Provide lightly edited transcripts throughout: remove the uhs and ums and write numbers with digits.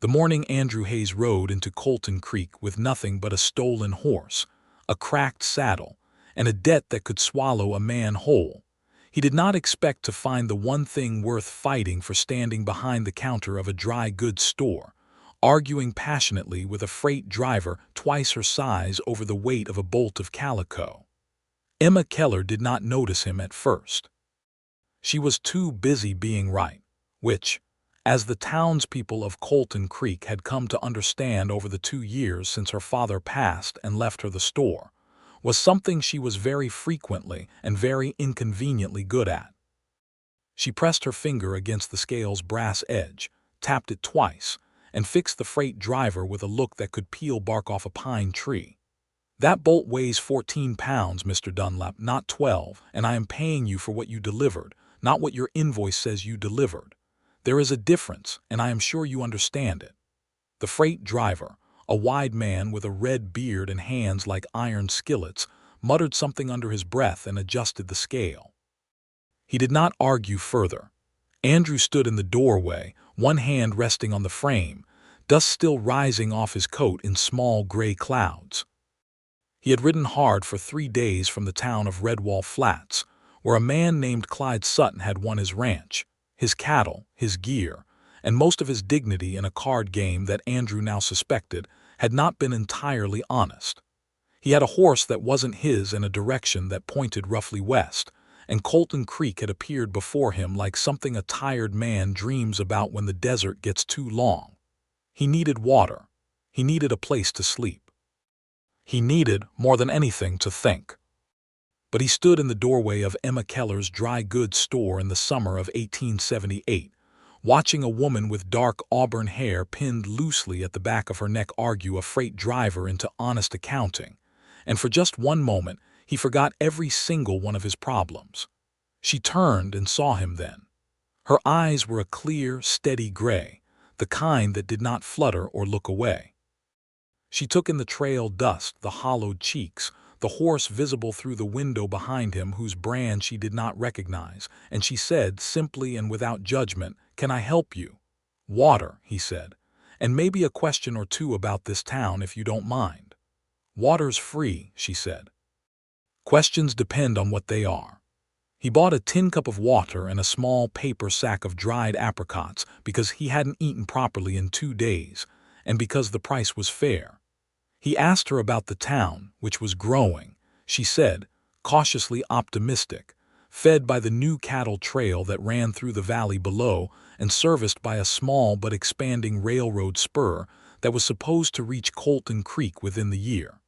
The morning Andrew Hayes rode into Colton Creek with nothing but a stolen horse, a cracked saddle, and a debt that could swallow a man whole. He did not expect to find the one thing worth fighting for standing behind the counter of a dry goods store, arguing passionately with a freight driver twice her size over the weight of a bolt of calico. Emma Keller did not notice him at first. She was too busy being right, which, as the townspeople of Colton Creek had come to understand over the 2 years since her father passed and left her the store, was something she was very frequently and very inconveniently good at. She pressed her finger against the scale's brass edge, tapped it twice, and fixed the freight driver with a look that could peel bark off a pine tree. "That bolt weighs 14 pounds, Mr. Dunlap, not 12, and I am paying you for what you delivered, not what your invoice says you delivered. There is a difference, and I am sure you understand it." The freight driver, a wide man with a red beard and hands like iron skillets, muttered something under his breath and adjusted the scale. He did not argue further. Andrew stood in the doorway, one hand resting on the frame, dust still rising off his coat in small gray clouds. He had ridden hard for 3 days from the town of Redwall Flats, where a man named Clyde Sutton had won his ranch, his cattle, his gear, and most of his dignity in a card game that Andrew now suspected had not been entirely honest. He had a horse that wasn't his in a direction that pointed roughly west, and Colton Creek had appeared before him like something a tired man dreams about when the desert gets too long. He needed water. He needed a place to sleep. He needed, more than anything, to think. But he stood in the doorway of Emma Keller's dry goods store in the summer of 1878, watching a woman with dark auburn hair pinned loosely at the back of her neck argue a freight driver into honest accounting, and for just one moment he forgot every single one of his problems. She turned and saw him then. Her eyes were a clear, steady gray, the kind that did not flutter or look away. She took in the trail dust, the hollowed cheeks, the horse visible through the window behind him whose brand she did not recognize, and she said, simply and without judgment, "Can I help you?" "Water," he said, "and maybe a question or two about this town if you don't mind." "Water's free," she said. "Questions depend on what they are." He bought a tin cup of water and a small paper sack of dried apricots because he hadn't eaten properly in 2 days, and because the price was fair. He asked her about the town, which was growing, she said, cautiously optimistic, fed by the new cattle trail that ran through the valley below and serviced by a small but expanding railroad spur that was supposed to reach Colton Creek within the year.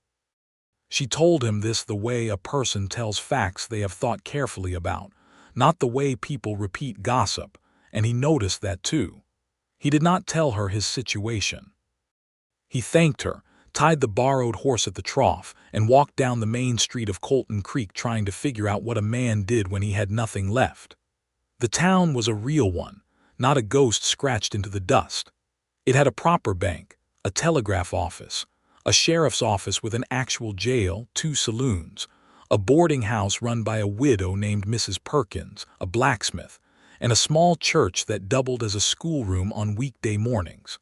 She told him this the way a person tells facts they have thought carefully about, not the way people repeat gossip, and he noticed that too. He did not tell her his situation. He thanked her, tied the borrowed horse at the trough, and walked down the main street of Colton Creek trying to figure out what a man did when he had nothing left. The town was a real one, not a ghost scratched into the dust. It had a proper bank, a telegraph office, a sheriff's office with an actual jail, 2 saloons, a boarding house run by a widow named Mrs. Perkins, a blacksmith, and a small church that doubled as a schoolroom on weekday mornings.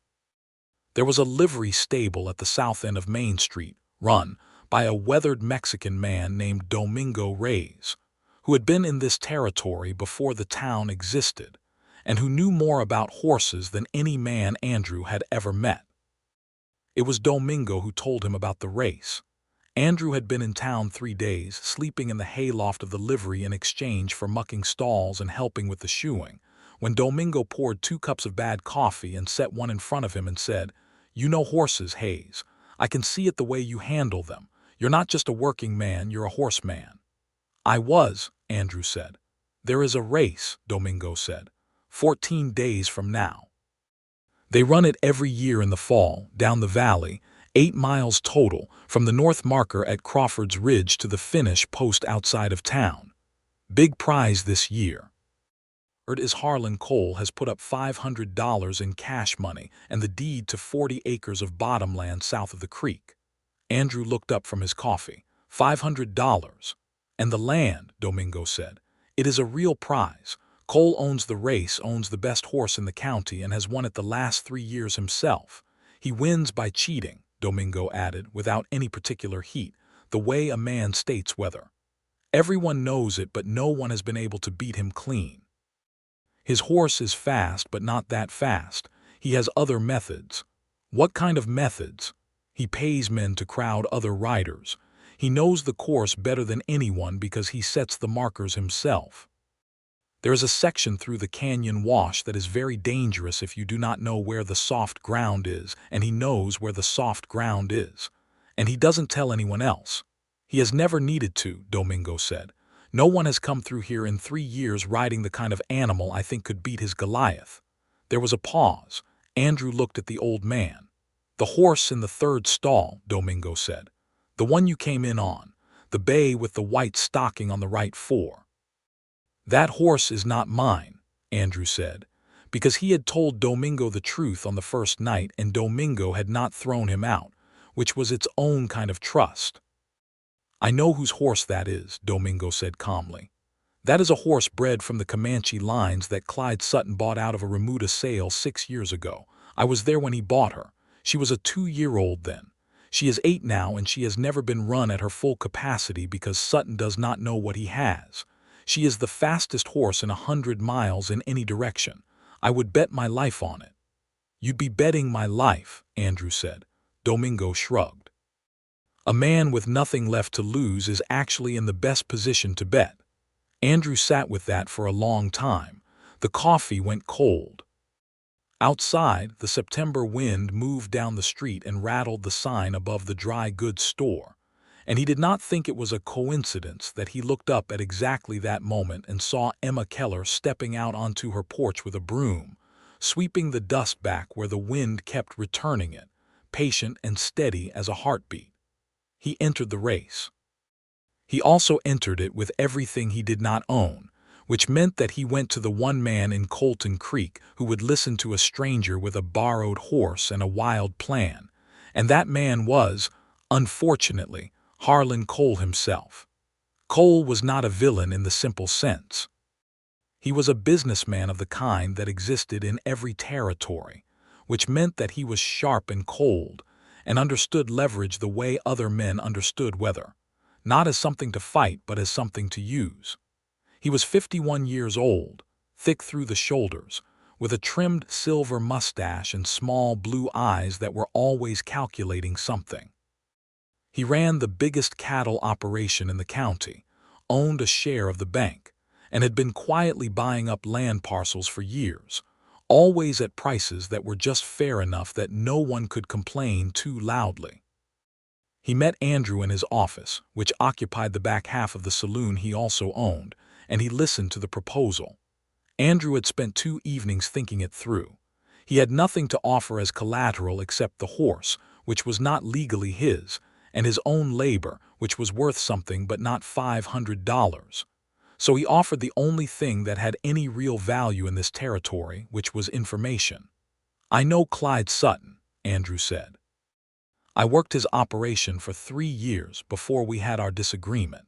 There was a livery stable at the south end of Main Street, run by a weathered Mexican man named Domingo Reyes, who had been in this territory before the town existed, and who knew more about horses than any man Andrew had ever met. It was Domingo who told him about the race. Andrew had been in town 3 days, sleeping in the hayloft of the livery in exchange for mucking stalls and helping with the shoeing, when Domingo poured 2 cups of bad coffee and set one in front of him and said, "You know horses, Hayes. I can see it the way you handle them. You're not just a working man, you're a horseman." "I was," Andrew said. "There is a race," Domingo said, 14 days from now. They run it every year in the fall, down the valley, 8 miles total, from the north marker at Crawford's Ridge to the finish post outside of town. Big prize this year. Is Harlan Cole has put up $500 in cash money and the deed to 40 acres of bottomland south of the creek. Andrew looked up from his coffee. $500. And the land, Domingo said. It is a real prize. Cole owns the race, owns the best horse in the county, and has won it the last 3 years himself. He wins by cheating, Domingo added, without any particular heat, the way a man states whether. Everyone knows it, but no one has been able to beat him clean. His horse is fast, but not that fast. He has other methods. What kind of methods? He pays men to crowd other riders. He knows the course better than anyone because he sets the markers himself. There is a section through the canyon wash that is very dangerous if you do not know where the soft ground is, and he knows where the soft ground is. And he doesn't tell anyone else. He has never needed to, Domingo said. No one has come through here in 3 years riding the kind of animal I think could beat his Goliath. There was a pause. Andrew looked at the old man. The horse in the third stall, Domingo said. The one you came in on. The bay with the white stocking on the right fore. That horse is not mine, Andrew said, because he had told Domingo the truth on the first night and Domingo had not thrown him out, which was its own kind of trust. I know whose horse that is, Domingo said calmly. That is a horse bred from the Comanche lines that Clyde Sutton bought out of a remuda sale 6 years ago. I was there when he bought her. She was a 2-year-old then. She is 8 now and she has never been run at her full capacity because Sutton does not know what he has. She is the fastest horse in 100 miles in any direction. I would bet my life on it. You'd be betting my life, Andrew said. Domingo shrugged. A man with nothing left to lose is actually in the best position to bet. Andrew sat with that for a long time. The coffee went cold. Outside, the September wind moved down the street and rattled the sign above the dry goods store. And he did not think it was a coincidence that he looked up at exactly that moment and saw Emma Keller stepping out onto her porch with a broom, sweeping the dust back where the wind kept returning it, patient and steady as a heartbeat. He entered the race. He also entered it with everything he did not own, which meant that he went to the one man in Colton Creek who would listen to a stranger with a borrowed horse and a wild plan, and that man was, unfortunately, Harlan Cole himself. Cole was not a villain in the simple sense. He was a businessman of the kind that existed in every territory, which meant that he was sharp and cold, and understood leverage the way other men understood weather, not as something to fight but as something to use. He was 51 years old, thick through the shoulders, with a trimmed silver mustache and small blue eyes that were always calculating something. He ran the biggest cattle operation in the county, owned a share of the bank, and had been quietly buying up land parcels for years, always at prices that were just fair enough that no one could complain too loudly. He met Andrew in his office, which occupied the back half of the saloon he also owned, and he listened to the proposal. Andrew had spent 2 evenings thinking it through. He had nothing to offer as collateral except the horse, which was not legally his, and his own labor, which was worth something but not $500. So he offered the only thing that had any real value in this territory, which was information. I know Clyde Sutton, Andrew said. I worked his operation for 3 years before we had our disagreement.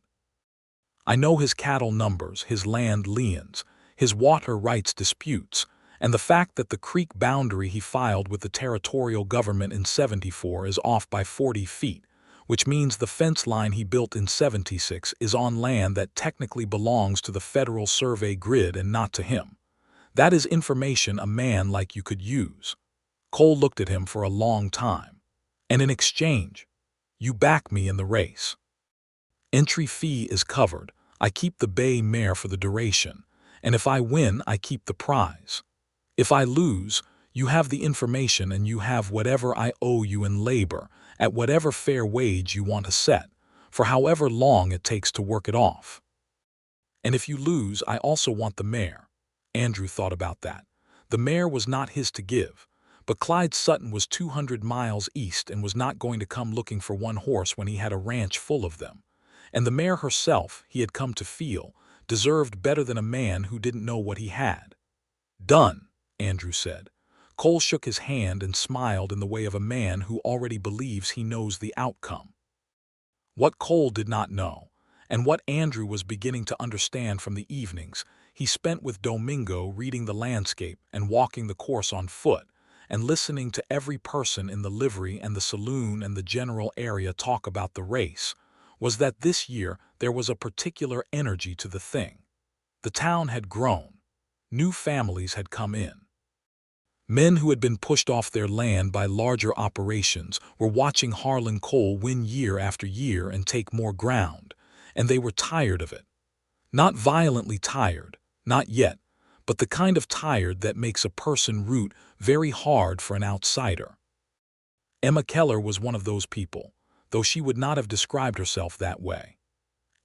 I know his cattle numbers, his land liens, his water rights disputes, and the fact that the creek boundary he filed with the territorial government in '74 is off by 40 feet, which means the fence line he built in '76 is on land that technically belongs to the Federal Survey grid and not to him. That is information a man like you could use. Cole looked at him for a long time. And in exchange, you back me in the race. Entry fee is covered. I keep the bay mare for the duration, and if I win, I keep the prize. If I lose, you have the information and you have whatever I owe you in labor, at whatever fair wage you want to set, for however long it takes to work it off. And if you lose, I also want the mare. Andrew thought about that. The mare was not his to give, but Clyde Sutton was 200 miles east and was not going to come looking for one horse when he had a ranch full of them. And the mare herself, he had come to feel, deserved better than a man who didn't know what he had. Done, Andrew said. Cole shook his hand and smiled in the way of a man who already believes he knows the outcome. What Cole did not know, and what Andrew was beginning to understand from the evenings, he spent with Domingo reading the landscape and walking the course on foot, and listening to every person in the livery and the saloon and the general area talk about the race, was that this year there was a particular energy to the thing. The town had grown. New families had come in. Men who had been pushed off their land by larger operations were watching Harlan Coal win year after year and take more ground, and they were tired of it. Not violently tired, not yet, but the kind of tired that makes a person root very hard for an outsider. Emma Keller was one of those people, though she would not have described herself that way.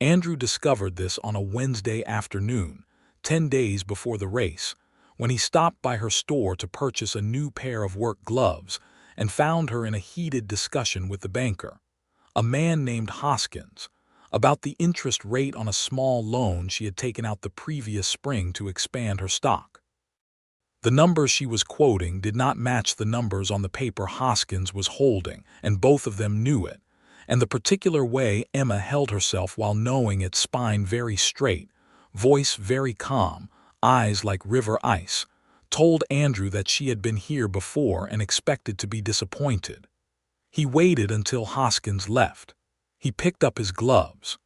Andrew discovered this on a Wednesday afternoon, 10 days before the race, when he stopped by her store to purchase a new pair of work gloves and found her in a heated discussion with the banker, a man named Hoskins, about the interest rate on a small loan she had taken out the previous spring to expand her stock. The numbers she was quoting did not match the numbers on the paper Hoskins was holding, and both of them knew it, and the particular way Emma held herself while knowing it, spine very straight, voice very calm, eyes like river ice, told Andrew that she had been here before and expected to be disappointed. He waited until Hoskins left. He picked up his gloves.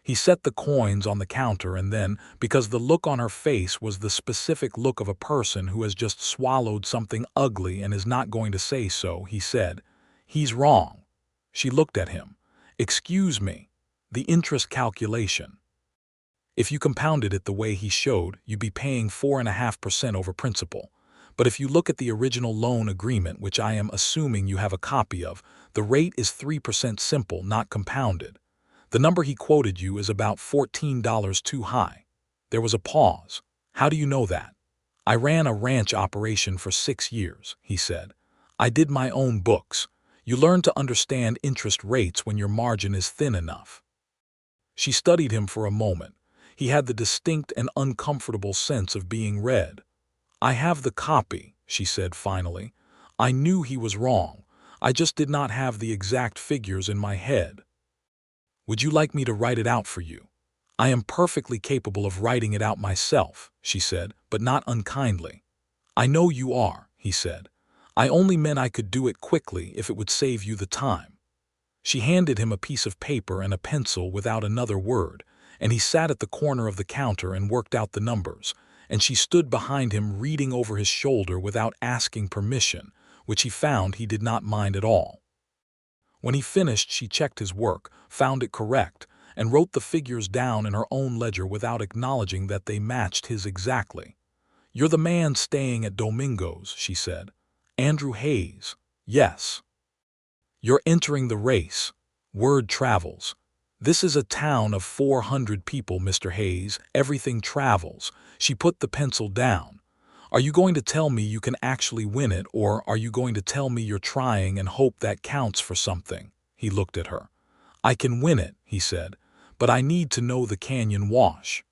He set the coins on the counter and then, because the look on her face was the specific look of a person who has just swallowed something ugly and is not going to say so, he said, "He's wrong." She looked at him. "Excuse me, the interest calculation. If you compounded it the way he showed, you'd be paying 4.5% over principal. But if you look at the original loan agreement, which I am assuming you have a copy of, the rate is 3% simple, not compounded. The number he quoted you is about $14 too high." There was a pause. "How do you know that?" "I ran a ranch operation for 6 years," he said. "I did my own books. You learn to understand interest rates when your margin is thin enough." She studied him for a moment. He had the distinct and uncomfortable sense of being read. "I have the copy," she said finally. "I knew he was wrong. I just did not have the exact figures in my head." "Would you like me to write it out for you?" "I am perfectly capable of writing it out myself," she said, but not unkindly. "I know you are," he said. "I only meant I could do it quickly if it would save you the time." She handed him a piece of paper and a pencil without another word, and he sat at the corner of the counter and worked out the numbers, and she stood behind him reading over his shoulder without asking permission, which he found he did not mind at all. When he finished, she checked his work, found it correct, and wrote the figures down in her own ledger without acknowledging that they matched his exactly. "You're the man staying at Domingo's," she said. "Andrew Hayes." "Yes." "You're entering the race. Word travels. This is a town of 400 people, Mr. Hayes. Everything travels." She put the pencil down. "Are you going to tell me you can actually win it, or are you going to tell me you're trying and hope that counts for something?" He looked at her. "I can win it," he said, "but I need to know the canyon wash.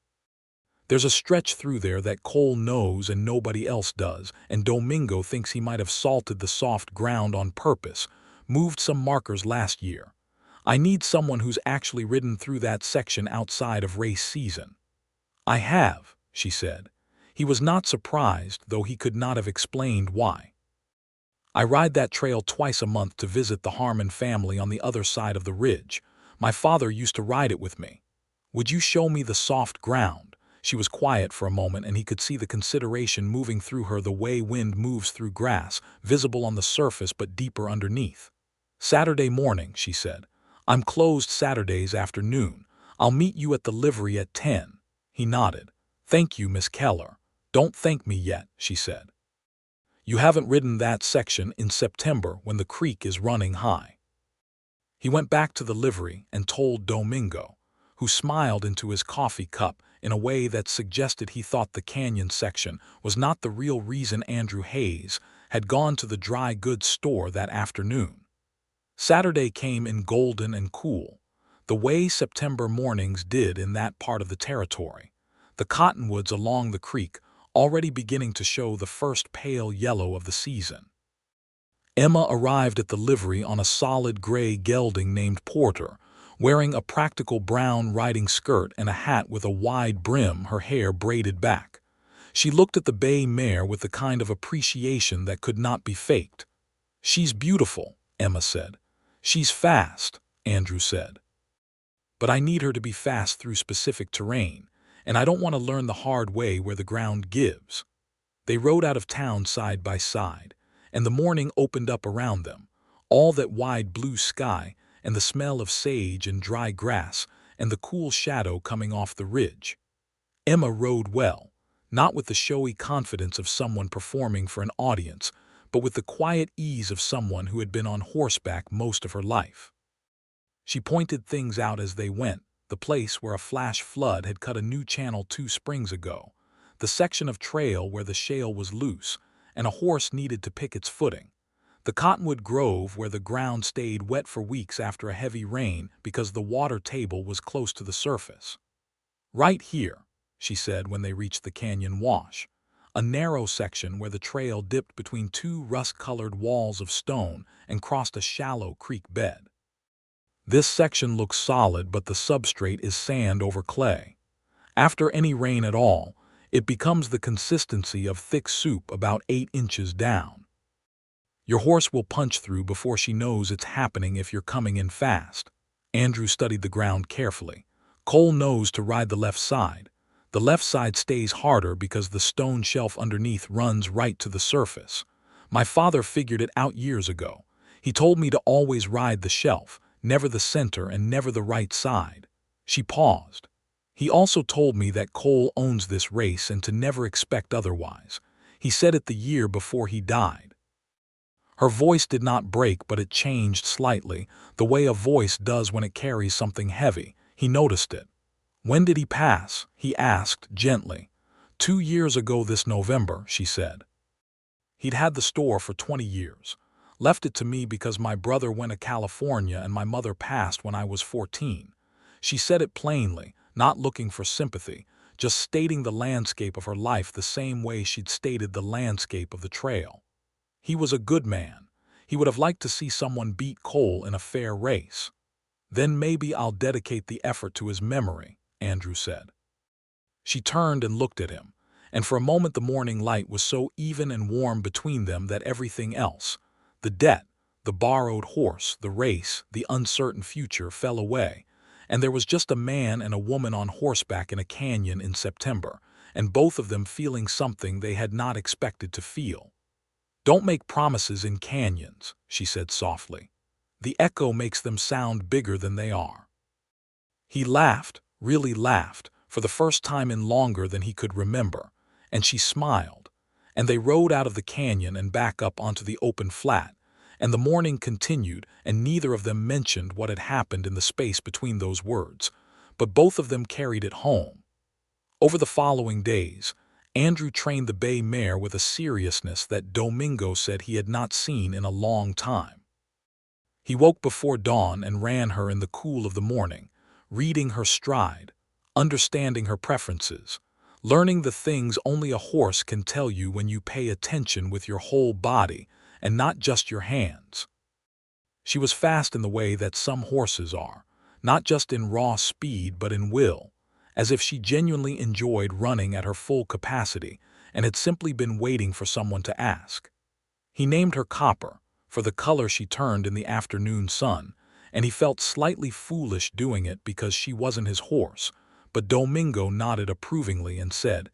There's a stretch through there that Cole knows and nobody else does, and Domingo thinks he might have salted the soft ground on purpose, moved some markers last year. I need someone who's actually ridden through that section outside of race season." "I have," she said. He was not surprised, though he could not have explained why. "I ride that trail twice a month to visit the Harmon family on the other side of the ridge. My father used to ride it with me. Would you show me the soft ground?" She was quiet for a moment, and he could see the consideration moving through her the way wind moves through grass, visible on the surface but deeper underneath. "Saturday morning," she said. "I'm closed Saturdays afternoon. I'll meet you at the livery at 10. He nodded. "Thank you, Miss Keller." "Don't thank me yet," she said. "You haven't ridden that section in September when the creek is running high." He went back to the livery and told Domingo, who smiled into his coffee cup in a way that suggested he thought the canyon section was not the real reason Andrew Hayes had gone to the dry goods store that afternoon. Saturday came in golden and cool, the way September mornings did in that part of the territory, the cottonwoods along the creek already beginning to show the first pale yellow of the season. Emma arrived at the livery on a solid gray gelding named Porter, wearing a practical brown riding skirt and a hat with a wide brim, her hair braided back. She looked at the bay mare with the kind of appreciation that could not be faked. "She's beautiful," Emma said. "She's fast," Andrew said. "But I need her to be fast through specific terrain, and I don't want to learn the hard way where the ground gives." They rode out of town side by side, and the morning opened up around them, all that wide blue sky and the smell of sage and dry grass and the cool shadow coming off the ridge. Emma rode well, not with the showy confidence of someone performing for an audience, but with the quiet ease of someone who had been on horseback most of her life. She pointed things out as they went: the place where a flash flood had cut a new channel 2 springs ago, the section of trail where the shale was loose and a horse needed to pick its footing, the cottonwood grove where the ground stayed wet for weeks after a heavy rain because the water table was close to the surface. "Right here," she said when they reached the canyon wash, a narrow section where the trail dipped between two rust-colored walls of stone and crossed a shallow creek bed. "This section looks solid, but the substrate is sand over clay. After any rain at all, it becomes the consistency of thick soup about 8 inches down. Your horse will punch through before she knows it's happening if you're coming in fast." Andrew studied the ground carefully. "Cole knows to ride the left side. The left side stays harder because the stone shelf underneath runs right to the surface. My father figured it out years ago. He told me to always ride the shelf, never the center and never the right side." She paused. "He also told me that Cole owns this race and to never expect otherwise. He said it the year before he died." Her voice did not break, but it changed slightly, the way a voice does when it carries something heavy. He noticed it. "When did he pass?" he asked gently. 2 years ago this November," she said. "He'd had the store for 20 years. Left it to me because my brother went to California and my mother passed when I was 14. She said it plainly, not looking for sympathy, just stating the landscape of her life the same way she'd stated the landscape of the trail. He was a good man. He would have liked to see someone beat Cole in a fair race. Then maybe I'll dedicate the effort to his memory," Andrew said. She turned and looked at him, and for a moment the morning light was so even and warm between them that everything else, the debt, the borrowed horse, the race, the uncertain future, fell away, and there was just a man and a woman on horseback in a canyon in September, and both of them feeling something they had not expected to feel. "Don't make promises in canyons," she said softly. "The echo makes them sound bigger than they are." He laughed, really laughed, for the first time in longer than he could remember, and she smiled, and they rode out of the canyon and back up onto the open flat, and the morning continued, and neither of them mentioned what had happened in the space between those words, but both of them carried it home. Over the following days, Andrew trained the bay mare with a seriousness that Domingo said he had not seen in a long time. He woke before dawn and ran her in the cool of the morning, reading her stride, understanding her preferences, learning the things only a horse can tell you when you pay attention with your whole body and not just your hands. She was fast in the way that some horses are, not just in raw speed but in will, as if she genuinely enjoyed running at her full capacity and had simply been waiting for someone to ask. He named her Copper, for the color she turned in the afternoon sun, and he felt slightly foolish doing it because she wasn't his horse, but Domingo nodded approvingly and said,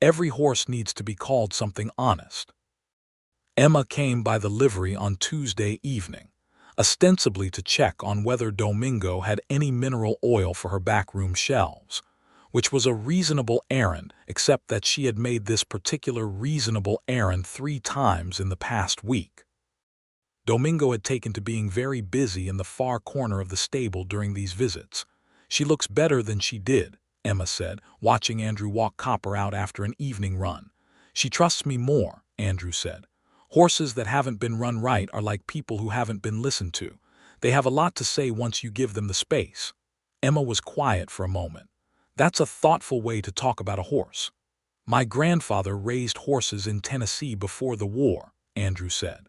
"Every horse needs to be called something honest." Emma came by the livery on Tuesday evening, ostensibly to check on whether Domingo had any mineral oil for her backroom shelves, which was a reasonable errand, except that she had made this particular reasonable errand 3 times in the past week. Domingo had taken to being very busy in the far corner of the stable during these visits. "She looks better than she did," Emma said, watching Andrew walk Copper out after an evening run. "She trusts me more," Andrew said. "Horses that haven't been run right are like people who haven't been listened to. They have a lot to say once you give them the space." Emma was quiet for a moment. "That's a thoughtful way to talk about a horse." "My grandfather raised horses in Tennessee before the war," Andrew said.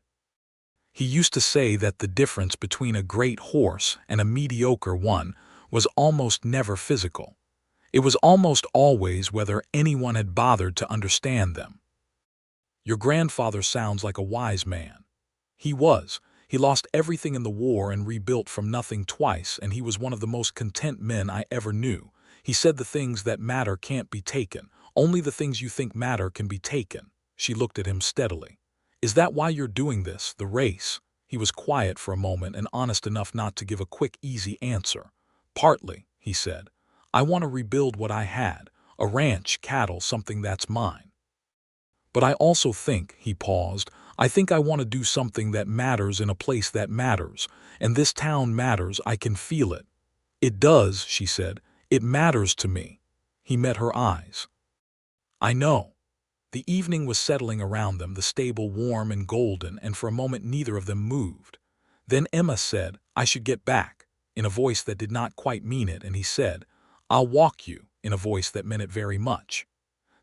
"He used to say that the difference between a great horse and a mediocre one was almost never physical. It was almost always whether anyone had bothered to understand them. Your grandfather sounds like a wise man. He was. He lost everything in the war and rebuilt from nothing twice, and he was one of the most content men I ever knew. He said the things that matter can't be taken. Only the things you think matter can be taken. She looked at him steadily. Is that why you're doing this, the race? He was quiet for a moment and honest enough not to give a quick, easy answer. Partly, he said. I want to rebuild what I had, a ranch, cattle, something that's mine. But I also think, he paused, I think I want to do something that matters in a place that matters, and this town matters, I can feel it. It does, she said. It matters to me. He met her eyes. I know. The evening was settling around them, the stable warm and golden, and for a moment neither of them moved. Then Emma said, I should get back, in a voice that did not quite mean it, and he said, I'll walk you, in a voice that meant it very much.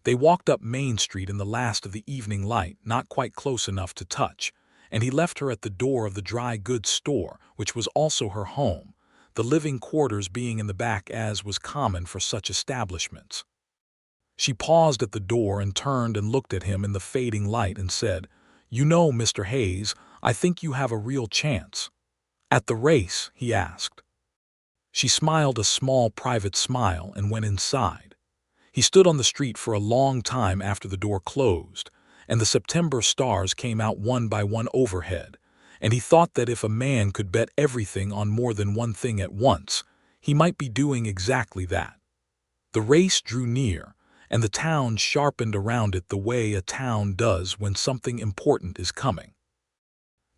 They walked up Main Street in the last of the evening light, not quite close enough to touch, and he left her at the door of the dry goods store, which was also her home, the living quarters being in the back as was common for such establishments. She paused at the door and turned and looked at him in the fading light and said, You know, Mr. Hayes, I think you have a real chance. At the race, he asked. She smiled a small private smile and went inside. He stood on the street for a long time after the door closed, and the September stars came out one by one overhead, and he thought that if a man could bet everything on more than one thing at once, he might be doing exactly that. The race drew near, and the town sharpened around it the way a town does when something important is coming.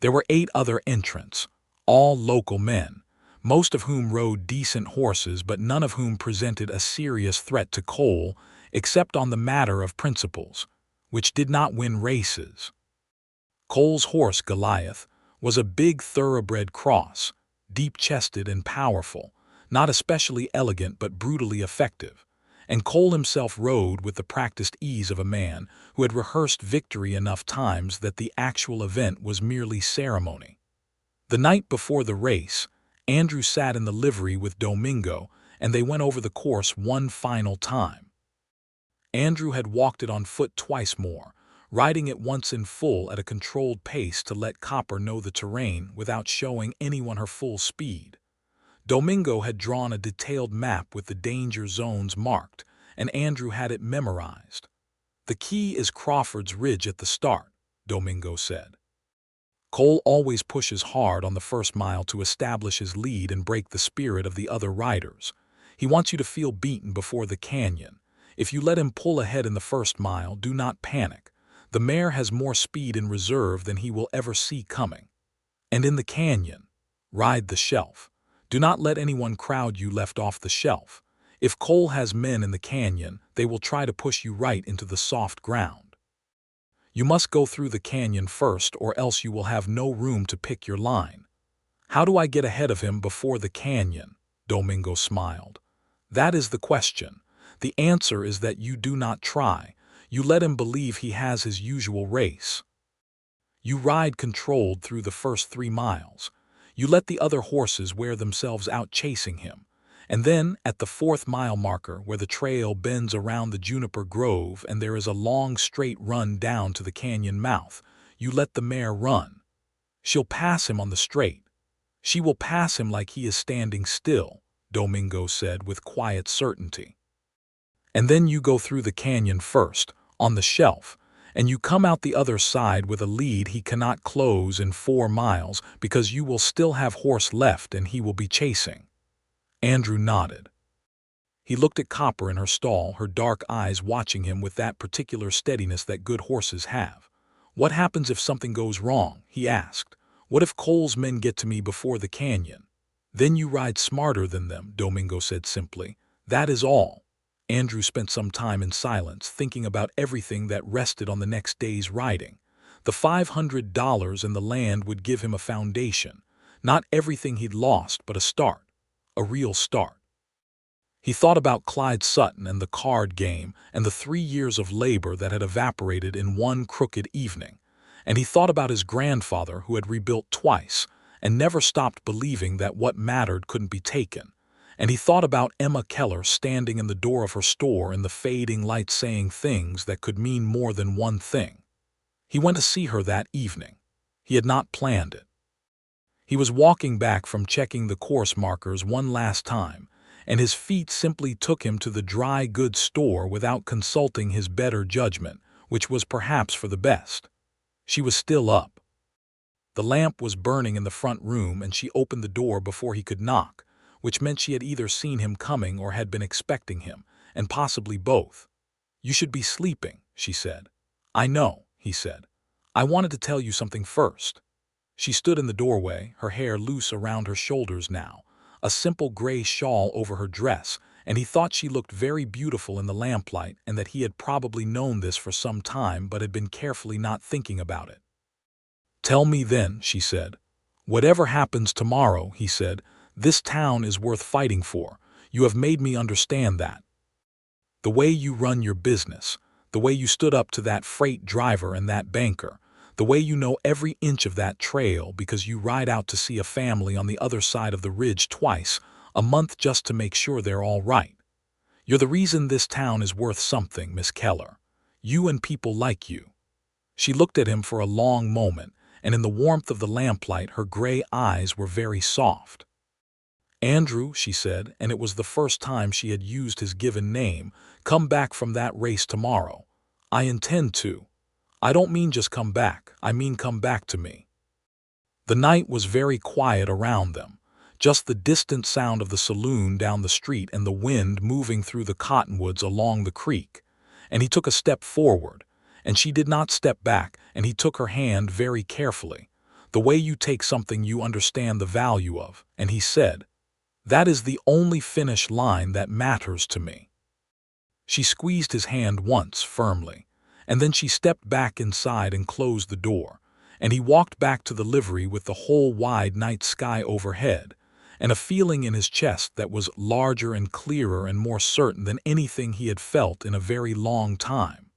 There were 8 other entrants, all local men, most of whom rode decent horses but none of whom presented a serious threat to Cole except on the matter of principles, which did not win races. Cole's horse, Goliath, was a big thoroughbred cross, deep-chested and powerful, not especially elegant but brutally effective, and Cole himself rode with the practiced ease of a man who had rehearsed victory enough times that the actual event was merely ceremony. The night before the race, Andrew sat in the livery with Domingo, and they went over the course one final time. Andrew had walked it on foot twice more, riding it once in full at a controlled pace to let Copper know the terrain without showing anyone her full speed. Domingo had drawn a detailed map with the danger zones marked, and Andrew had it memorized. The key is Crawford's Ridge at the start, Domingo said. Cole always pushes hard on the first mile to establish his lead and break the spirit of the other riders. He wants you to feel beaten before the canyon. If you let him pull ahead in the first mile, do not panic. The mare has more speed in reserve than he will ever see coming. And in the canyon, ride the shelf. Do not let anyone crowd you left off the shelf. If Cole has men in the canyon, they will try to push you right into the soft ground. You must go through the canyon first or else you will have no room to pick your line. How do I get ahead of him before the canyon? Domingo smiled. That is the question. The answer is that you do not try. You let him believe he has his usual race. You ride controlled through the first 3 miles. You let the other horses wear themselves out chasing him. And then, at the 4th mile marker, where the trail bends around the juniper grove and there is a long straight run down to the canyon mouth, you let the mare run. She'll pass him on the straight. She will pass him like he is standing still, Domingo said with quiet certainty. And then you go through the canyon first, on the shelf, and you come out the other side with a lead he cannot close in 4 miles because you will still have horse left and he will be chasing. Andrew nodded. He looked at Copper in her stall, her dark eyes watching him with that particular steadiness that good horses have. What happens if something goes wrong? He asked. What if Cole's men get to me before the canyon? Then you ride smarter than them, Domingo said simply. That is all. Andrew spent some time in silence, thinking about everything that rested on the next day's riding. The $500 and the land would give him a foundation. Not everything he'd lost, but a start. A real start. He thought about Clyde Sutton and the card game and the 3 years of labor that had evaporated in one crooked evening. And he thought about his grandfather who had rebuilt twice and never stopped believing that what mattered couldn't be taken. And he thought about Emma Keller standing in the door of her store in the fading light saying things that could mean more than one thing. He went to see her that evening. He had not planned it. He was walking back from checking the course markers one last time, and his feet simply took him to the dry goods store without consulting his better judgment, which was perhaps for the best. She was still up. The lamp was burning in the front room, and she opened the door before he could knock, which meant she had either seen him coming or had been expecting him, and possibly both. "You should be sleeping," she said. "I know," he said. "I wanted to tell you something first." She stood in the doorway, her hair loose around her shoulders now, a simple gray shawl over her dress, and he thought she looked very beautiful in the lamplight and that he had probably known this for some time but had been carefully not thinking about it. "Tell me then," she said. "Whatever happens tomorrow," he said, "this town is worth fighting for. You have made me understand that. The way you run your business, the way you stood up to that freight driver and that banker, the way you know every inch of that trail because you ride out to see a family on the other side of the ridge twice a month just to make sure they're all right. You're the reason this town is worth something, Miss Keller. You and people like you." She looked at him for a long moment, and in the warmth of the lamplight her gray eyes were very soft. "Andrew," she said, and it was the first time she had used his given name, "come back from that race tomorrow. I intend to. I don't mean just come back, I mean come back to me." The night was very quiet around them, just the distant sound of the saloon down the street and the wind moving through the cottonwoods along the creek. And he took a step forward, and she did not step back, and he took her hand very carefully, the way you take something you understand the value of, and he said, "That is the only finish line that matters to me." She squeezed his hand once, firmly, and then she stepped back inside and closed the door, and he walked back to the livery with the whole wide night sky overhead, and a feeling in his chest that was larger and clearer and more certain than anything he had felt in a very long time.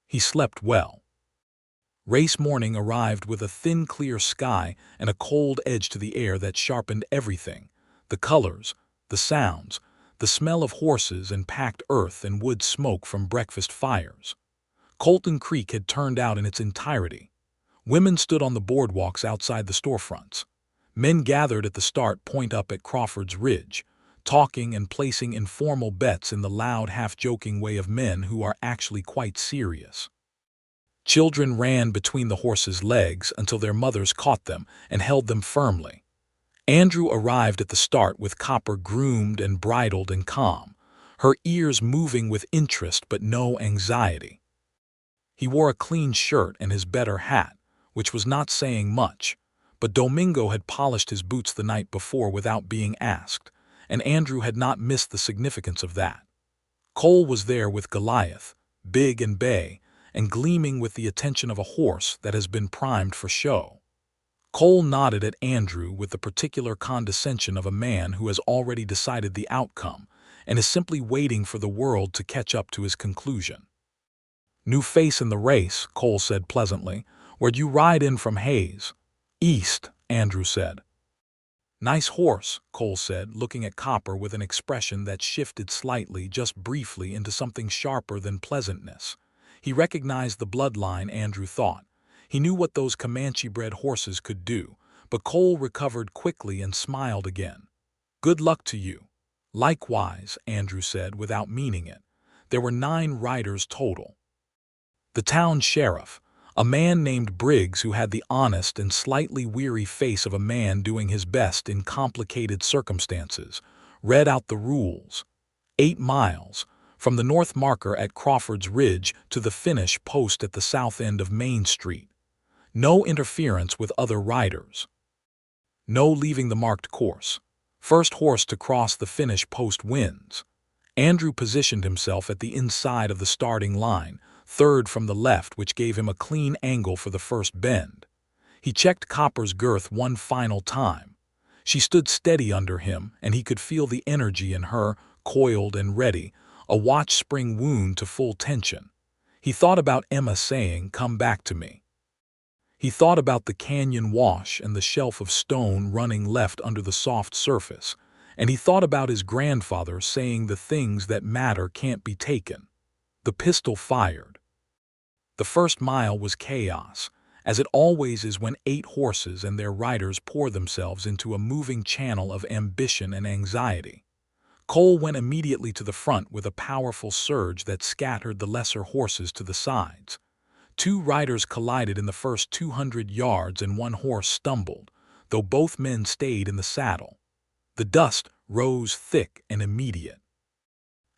He slept well. Race morning arrived with a thin, clear sky and a cold edge to the air that sharpened everything, the colors, the sounds, the smell of horses and packed earth and wood smoke from breakfast fires. Colton Creek had turned out in its entirety. Women stood on the boardwalks outside the storefronts. Men gathered at the start point up at Crawford's Ridge, talking and placing informal bets in the loud, half-joking way of men who are actually quite serious. Children ran between the horses' legs until their mothers caught them and held them firmly. Andrew arrived at the start with Copper groomed and bridled and calm, her ears moving with interest but no anxiety. He wore a clean shirt and his better hat, which was not saying much, but Domingo had polished his boots the night before without being asked, and Andrew had not missed the significance of that. Cole was there with Goliath, big and bay, and gleaming with the attention of a horse that has been primed for show. Cole nodded at Andrew with the particular condescension of a man who has already decided the outcome and is simply waiting for the world to catch up to his conclusion. "New face in the race," Cole said pleasantly. "Where'd you ride in from, Hayes?" "East," Andrew said. "Nice horse," Cole said, looking at Copper with an expression that shifted slightly, just briefly, into something sharper than pleasantness. He recognized the bloodline, Andrew thought. He knew what those Comanche-bred horses could do, but Cole recovered quickly and smiled again. "Good luck to you." "Likewise," Andrew said without meaning it. There were 9 riders total. The town sheriff, a man named Briggs who had the honest and slightly weary face of a man doing his best in complicated circumstances, read out the rules. 8 miles, from the north marker at Crawford's Ridge to the finish post at the south end of Main Street. No interference with other riders. No leaving the marked course. First horse to cross the finish post wins. Andrew positioned himself at the inside of the starting line, third from the left, which gave him a clean angle for the first bend. He checked Copper's girth one final time. She stood steady under him, and he could feel the energy in her, coiled and ready, a watch spring wound to full tension. He thought about Emma saying, "Come back to me." He thought about the canyon wash and the shelf of stone running left under the soft surface, And he thought about his grandfather saying the things that matter can't be taken. The pistol fired. The first mile was chaos, as it always is when 8 horses and their riders pour themselves into a moving channel of ambition and anxiety. Cole went immediately to the front with a powerful surge that scattered the lesser horses to the sides. 2 riders collided in the first 200 yards and 1 horse stumbled, though both men stayed in the saddle. The dust rose thick and immediate.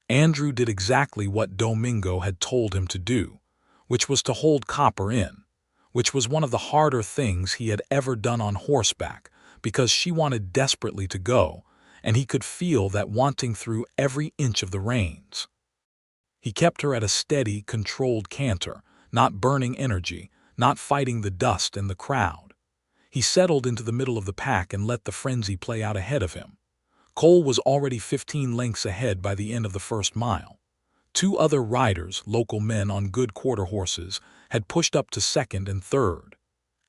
Andrew did exactly what Domingo had told him to do, which was to hold Copper in, which was one of the harder things he had ever done on horseback, because she wanted desperately to go, and he could feel that wanting through every inch of the reins. He kept her at a steady, controlled canter, not burning energy, not fighting the dust and the crowd. He settled into the middle of the pack and let the frenzy play out ahead of him. Cole was already 15 lengths ahead by the end of the first mile. 2 other riders, local men on good quarter horses, had pushed up to second and third.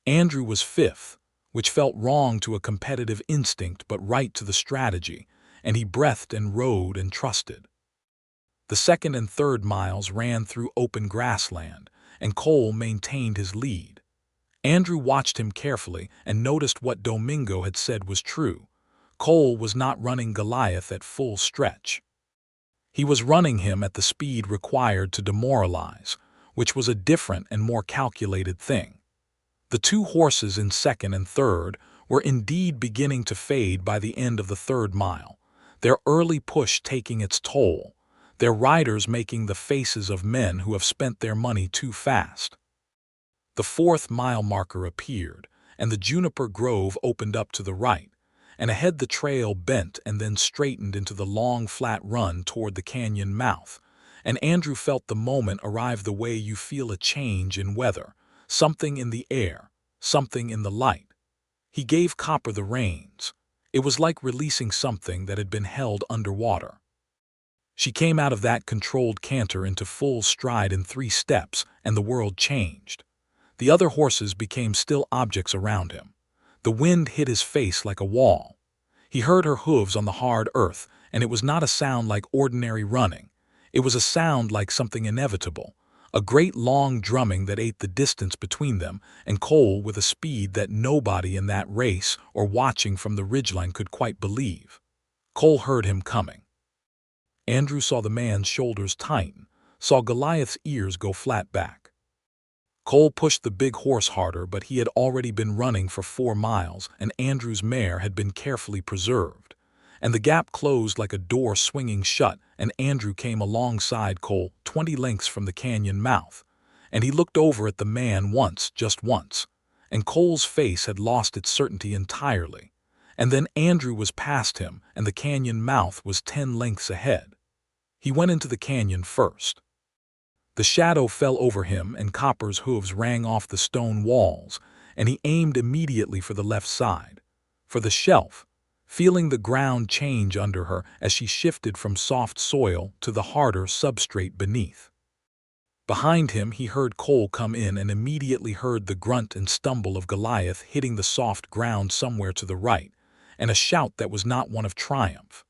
Andrew was 5th, which felt wrong to a competitive instinct but right to the strategy, and he breathed and rode and trusted. The second and third miles ran through open grassland, and Cole maintained his lead. Andrew watched him carefully and noticed what Domingo had said was true. Cole was not running Goliath at full stretch. He was running him at the speed required to demoralize, which was a different and more calculated thing. The 2 horses in second and third were indeed beginning to fade by the end of the 3rd mile, their early push taking its toll, their riders making the faces of men who have spent their money too fast. The 4th mile marker appeared, and the juniper grove opened up to the right, and ahead the trail bent and then straightened into the long flat run toward the canyon mouth, and Andrew felt the moment arrive the way you feel a change in weather, something in the air, something in the light. He gave Copper the reins. It was like releasing something that had been held underwater. She came out of that controlled canter into full stride in 3 steps, and the world changed. The other horses became still objects around him. The wind hit his face like a wall. He heard her hooves on the hard earth, and it was not a sound like ordinary running. It was a sound like something inevitable, a great long drumming that ate the distance between them, and Cole with a speed that nobody in that race or watching from the ridgeline could quite believe. Cole heard him coming. Andrew saw the man's shoulders tighten, saw Goliath's ears go flat back. Cole pushed the big horse harder, but he had already been running for 4 miles, and Andrew's mare had been carefully preserved. And the gap closed like a door swinging shut, and Andrew came alongside Cole 20 lengths from the canyon mouth. And he looked over at the man once, just once, and Cole's face had lost its certainty entirely. And then Andrew was past him, and the canyon mouth was 10 lengths ahead. He went into the canyon first. The shadow fell over him, and Copper's hooves rang off the stone walls, and he aimed immediately for the left side, for the shelf, feeling the ground change under her as she shifted from soft soil to the harder substrate beneath. Behind him he heard Cole come in and immediately heard the grunt and stumble of Goliath hitting the soft ground somewhere to the right, and a shout that was not one of triumph.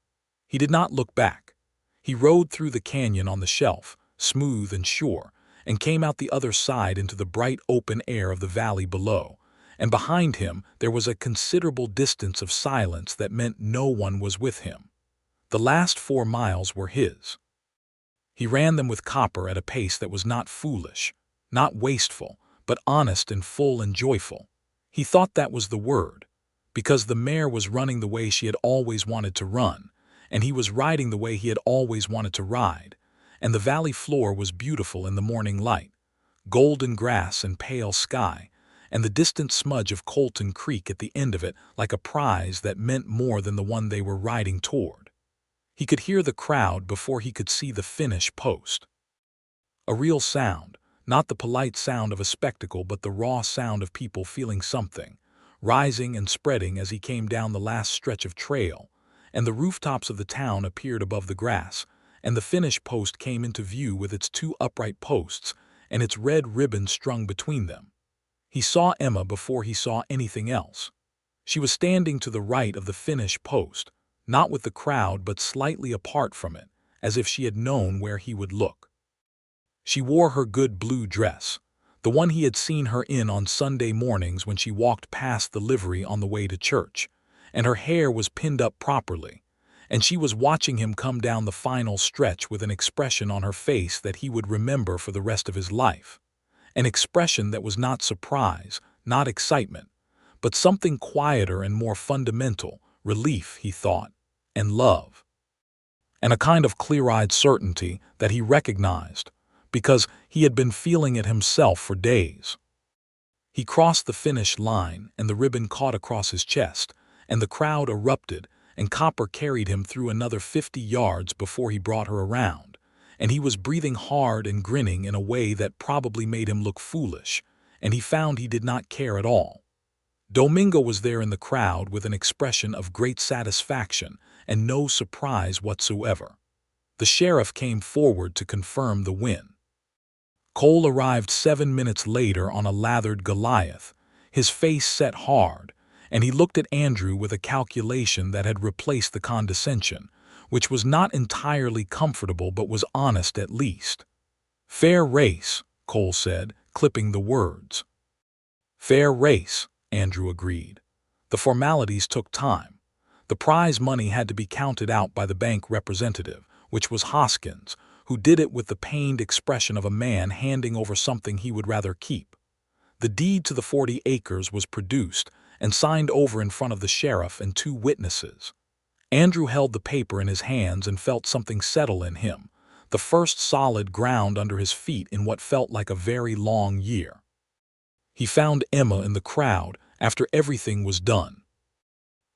He did not look back. He rode through the canyon on the shelf, smooth and sure, and came out the other side into the bright open air of the valley below, and behind him there was a considerable distance of silence that meant no one was with him. The last 4 miles were his. He ran them with Copper at a pace that was not foolish, not wasteful, but honest and full and joyful. He thought that was the word, because the mare was running the way she had always wanted to run, and he was riding the way he had always wanted to ride, and the valley floor was beautiful in the morning light, golden grass and pale sky, and the distant smudge of Colton Creek at the end of it like a prize that meant more than the one they were riding toward. He could hear the crowd before he could see the finish post. A real sound, not the polite sound of a spectacle but the raw sound of people feeling something, rising and spreading as he came down the last stretch of trail, and the rooftops of the town appeared above the grass, and the finish post came into view with its 2 upright posts and its red ribbon strung between them. He saw Emma before he saw anything else. She was standing to the right of the finish post, not with the crowd but slightly apart from it, as if she had known where he would look. She wore her good blue dress, the one he had seen her in on Sunday mornings when she walked past the livery on the way to church, and her hair was pinned up properly, and she was watching him come down the final stretch with an expression on her face that he would remember for the rest of his life. An expression that was not surprise, not excitement, but something quieter and more fundamental, relief, he thought, and love. And a kind of clear-eyed certainty that he recognized, because he had been feeling it himself for days. He crossed the finish line, and the ribbon caught across his chest, and the crowd erupted, and Copper carried him through another 50 yards before he brought her around, and he was breathing hard and grinning in a way that probably made him look foolish, and he found he did not care at all. Domingo was there in the crowd with an expression of great satisfaction and no surprise whatsoever. The sheriff came forward to confirm the win. Cole arrived 7 minutes later on a lathered Goliath, his face set hard, and he looked at Andrew with a calculation that had replaced the condescension, which was not entirely comfortable but was honest at least. "Fair race," Cole said, clipping the words. "Fair race," Andrew agreed. The formalities took time. The prize money had to be counted out by the bank representative, which was Hoskins, who did it with the pained expression of a man handing over something he would rather keep. The deed to the 40 acres was produced and signed over in front of the sheriff and 2 witnesses. Andrew held the paper in his hands and felt something settle in him, the first solid ground under his feet in what felt like a very long year. He found Emma in the crowd after everything was done.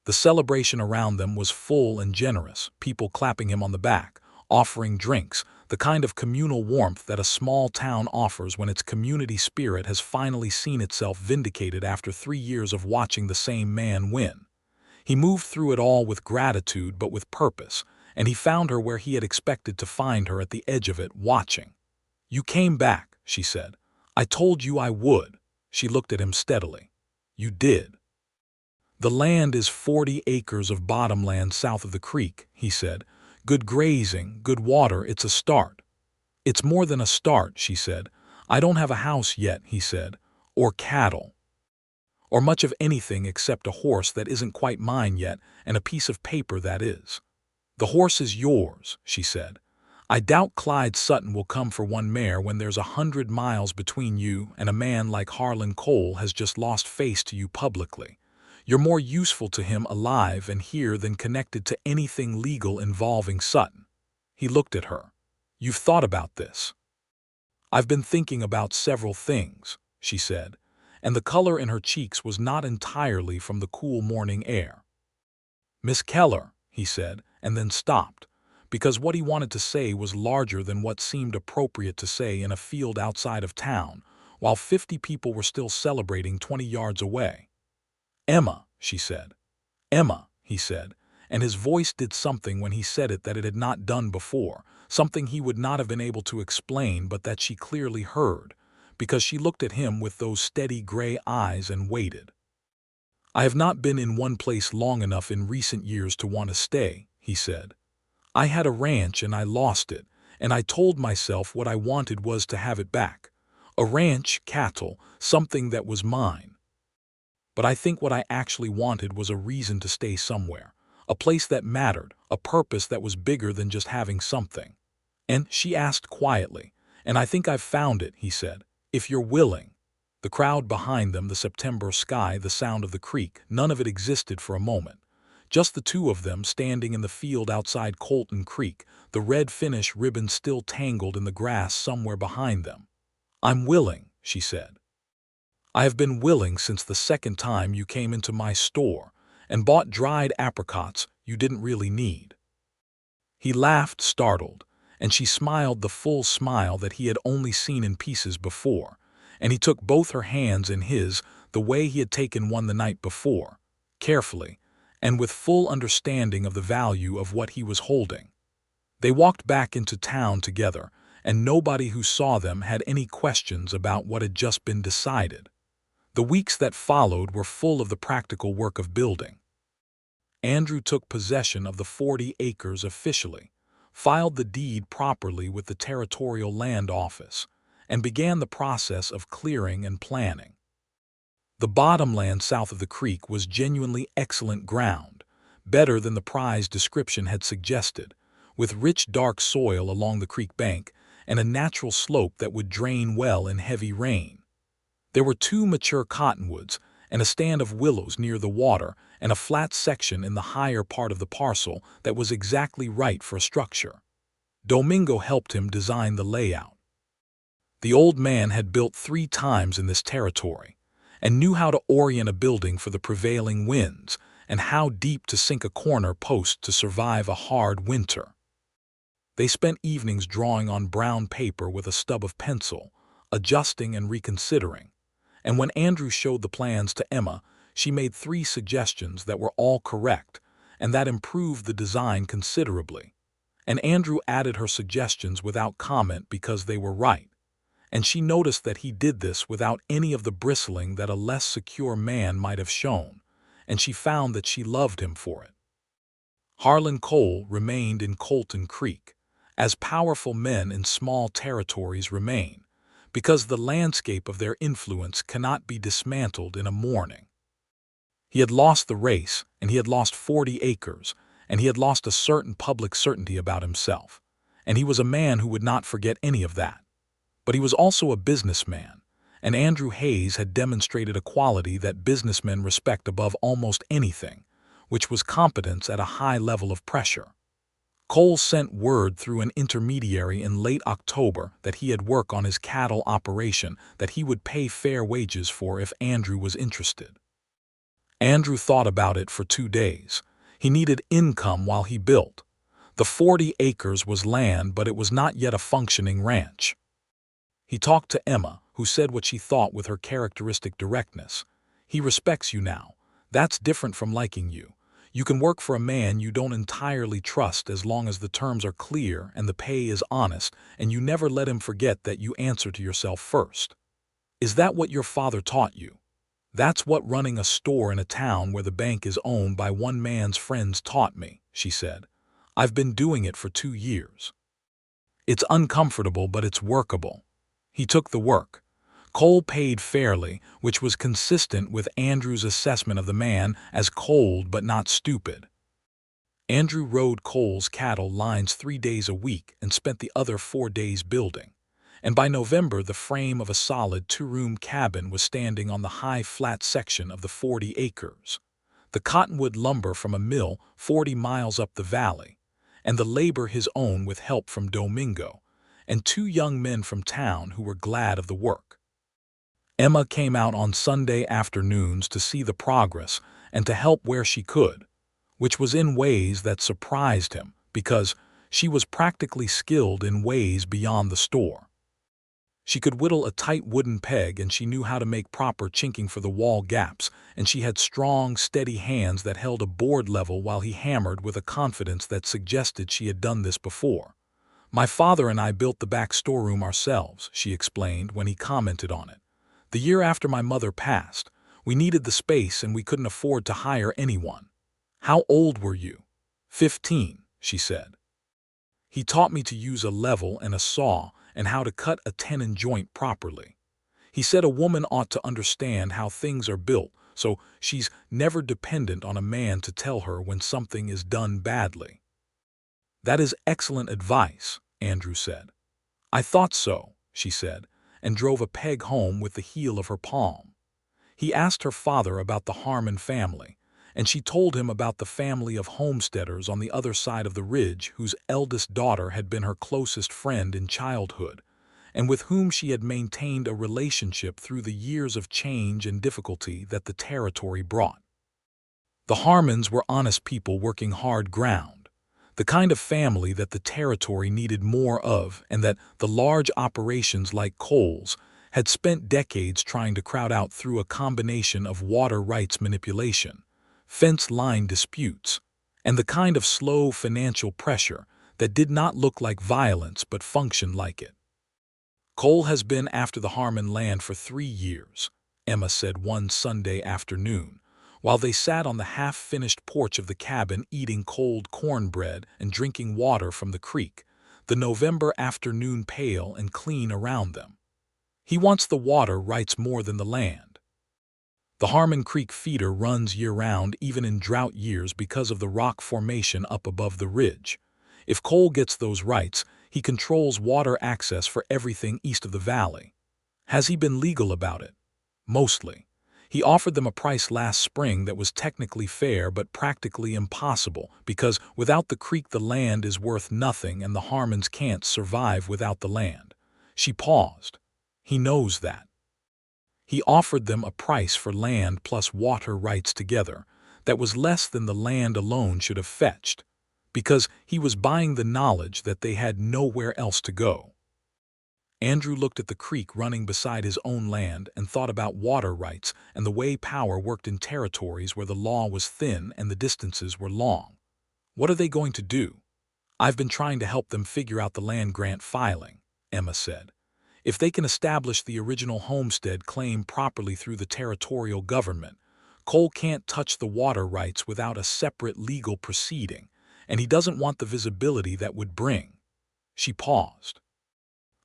The celebration around them was full and generous, people clapping him on the back, offering drinks, the kind of communal warmth that a small town offers when its community spirit has finally seen itself vindicated after 3 years of watching the same man win. He moved through it all with gratitude but with purpose, and he found her where he had expected to find her at the edge of it, watching. "You came back," she said. "I told you I would." She looked at him steadily. "You did." "The land is 40 acres of bottomland south of the creek," he said. "Good grazing, good water, it's a start." "It's more than a start," she said. "I don't have a house yet," he said, "or cattle, or much of anything except a horse that isn't quite mine yet and a piece of paper that is." "The horse is yours," she said. "I doubt Clyde Sutton will come for one mare when there's 100 miles between you and a man like Harlan Cole has just lost face to you publicly. You're more useful to him alive and here than connected to anything legal involving Sutton." He looked at her. "You've thought about this?" "I've been thinking about several things," she said, and the color in her cheeks was not entirely from the cool morning air. "Miss Keller," he said, and then stopped, because what he wanted to say was larger than what seemed appropriate to say in a field outside of town, while 50 people were still celebrating 20 yards away. "Emma," she said. "Emma," he said, and his voice did something when he said it that it had not done before, something he would not have been able to explain but that she clearly heard, because she looked at him with those steady gray eyes and waited. "I have not been in one place long enough in recent years to want to stay," he said. "I had a ranch and I lost it, and I told myself what I wanted was to have it back. A ranch, cattle, something that was mine. But I think what I actually wanted was a reason to stay somewhere, a place that mattered, a purpose that was bigger than just having something." "And," she asked quietly, "and I think I've found it," he said, "if you're willing." The crowd behind them, the September sky, the sound of the creek, none of it existed for a moment. Just the 2 of them standing in the field outside Colton Creek, the red finish ribbon still tangled in the grass somewhere behind them. "I'm willing," she said. "I have been willing since the second time you came into my store and bought dried apricots you didn't really need." He laughed, startled, and she smiled the full smile that he had only seen in pieces before, and he took both her hands in his the way he had taken one the night before, carefully, and with full understanding of the value of what he was holding. They walked back into town together, and nobody who saw them had any questions about what had just been decided. The weeks that followed were full of the practical work of building. Andrew took possession of the 40 acres officially, filed the deed properly with the Territorial Land Office, and began the process of clearing and planning. The bottomland south of the creek was genuinely excellent ground, better than the prize description had suggested, with rich dark soil along the creek bank and a natural slope that would drain well in heavy rain. There were 2 mature cottonwoods and a stand of willows near the water and a flat section in the higher part of the parcel that was exactly right for a structure. Domingo helped him design the layout. The old man had built 3 times in this territory and knew how to orient a building for the prevailing winds and how deep to sink a corner post to survive a hard winter. They spent evenings drawing on brown paper with a stub of pencil, adjusting and reconsidering. And when Andrew showed the plans to Emma, she made 3 suggestions that were all correct and that improved the design considerably. And Andrew added her suggestions without comment because they were right. And she noticed that he did this without any of the bristling that a less secure man might have shown, and she found that she loved him for it. Harlan Cole remained in Colton Creek, as powerful men in small territories remain, because the landscape of their influence cannot be dismantled in a morning. He had lost the race, and he had lost 40 acres, and he had lost a certain public certainty about himself, and he was a man who would not forget any of that. But he was also a businessman, and Andrew Hayes had demonstrated a quality that businessmen respect above almost anything, which was competence at a high level of pressure. Cole sent word through an intermediary in late October that he had work on his cattle operation that he would pay fair wages for if Andrew was interested. Andrew thought about it for 2 days. He needed income while he built. The 40 acres was land, but it was not yet a functioning ranch. He talked to Emma, who said what she thought with her characteristic directness. He respects you now. That's different from liking you. You can work for a man you don't entirely trust as long as the terms are clear and the pay is honest, and you never let him forget that you answer to yourself first. Is that what your father taught you? That's what running a store in a town where the bank is owned by one man's friends taught me, she said. I've been doing it for 2 years. It's uncomfortable, but it's workable. He took the work. Cole paid fairly, which was consistent with Andrew's assessment of the man as cold but not stupid. Andrew rode Cole's cattle lines 3 days a week and spent the other 4 days building. And by November, the frame of a solid 2-room cabin was standing on the high flat section of the 40 acres. The cottonwood lumber from a mill 40 miles up the valley, and the labor his own with help from Domingo, and 2 young men from town who were glad of the work. Emma came out on Sunday afternoons to see the progress and to help where she could, which was in ways that surprised him because she was practically skilled in ways beyond the store. She could whittle a tight wooden peg, and she knew how to make proper chinking for the wall gaps, and she had strong, steady hands that held a board level while he hammered with a confidence that suggested she had done this before. My father and I built the back storeroom ourselves, she explained when he commented on it. The year after my mother passed, we needed the space and we couldn't afford to hire anyone. How old were you? 15, she said. He taught me to use a level and a saw and how to cut a tenon joint properly. He said a woman ought to understand how things are built, so she's never dependent on a man to tell her when something is done badly. That is excellent advice, Andrew said. I thought so, she said, and drove a peg home with the heel of her palm. He asked her father about the Harmon family, and she told him about the family of homesteaders on the other side of the ridge whose eldest daughter had been her closest friend in childhood, and with whom she had maintained a relationship through the years of change and difficulty that the territory brought. The Harmons were honest people working hard ground, the kind of family that the territory needed more of, and that the large operations like Cole's had spent decades trying to crowd out through a combination of water rights manipulation, fence line disputes, and the kind of slow financial pressure that did not look like violence but functioned like it. Cole has been after the Harmon land for 3 years, Emma said one Sunday afternoon, While they sat on the half-finished porch of the cabin eating cold cornbread and drinking water from the creek, the November afternoon pale and clean around them. He wants the water rights more than the land. The Harmon Creek feeder runs year-round even in drought years because of the rock formation up above the ridge. If Cole gets those rights, he controls water access for everything east of the valley. Has he been legal about it? Mostly. He offered them a price last spring that was technically fair but practically impossible because without the creek the land is worth nothing and the Harmons can't survive without the land. She paused. He knows that. He offered them a price for land plus water rights together that was less than the land alone should have fetched, because he was buying the knowledge that they had nowhere else to go. Andrew looked at the creek running beside his own land and thought about water rights and the way power worked in territories where the law was thin and the distances were long. What are they going to do? I've been trying to help them figure out the land grant filing, Emma said. If they can establish the original homestead claim properly through the territorial government, Cole can't touch the water rights without a separate legal proceeding, and he doesn't want the visibility that would bring. She paused.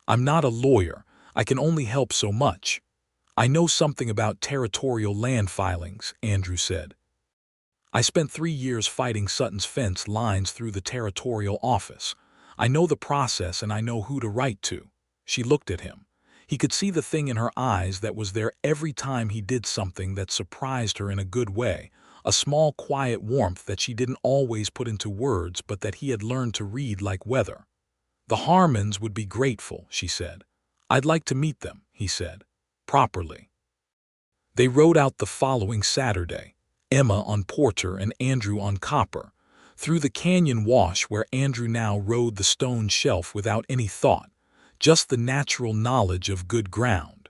I'm not a lawyer. I can only help so much. I know something about territorial land filings, Andrew said. I spent 3 years fighting Sutton's fence lines through the territorial office. I know the process and I know who to write to. She looked at him. He could see the thing in her eyes that was there every time he did something that surprised her in a good way, a small quiet warmth that she didn't always put into words but that he had learned to read like weather. The Harmons would be grateful, she said. I'd like to meet them, he said, properly. They rode out the following Saturday, Emma on Porter and Andrew on Copper, through the canyon wash where Andrew now rode the stone shelf without any thought, just the natural knowledge of good ground.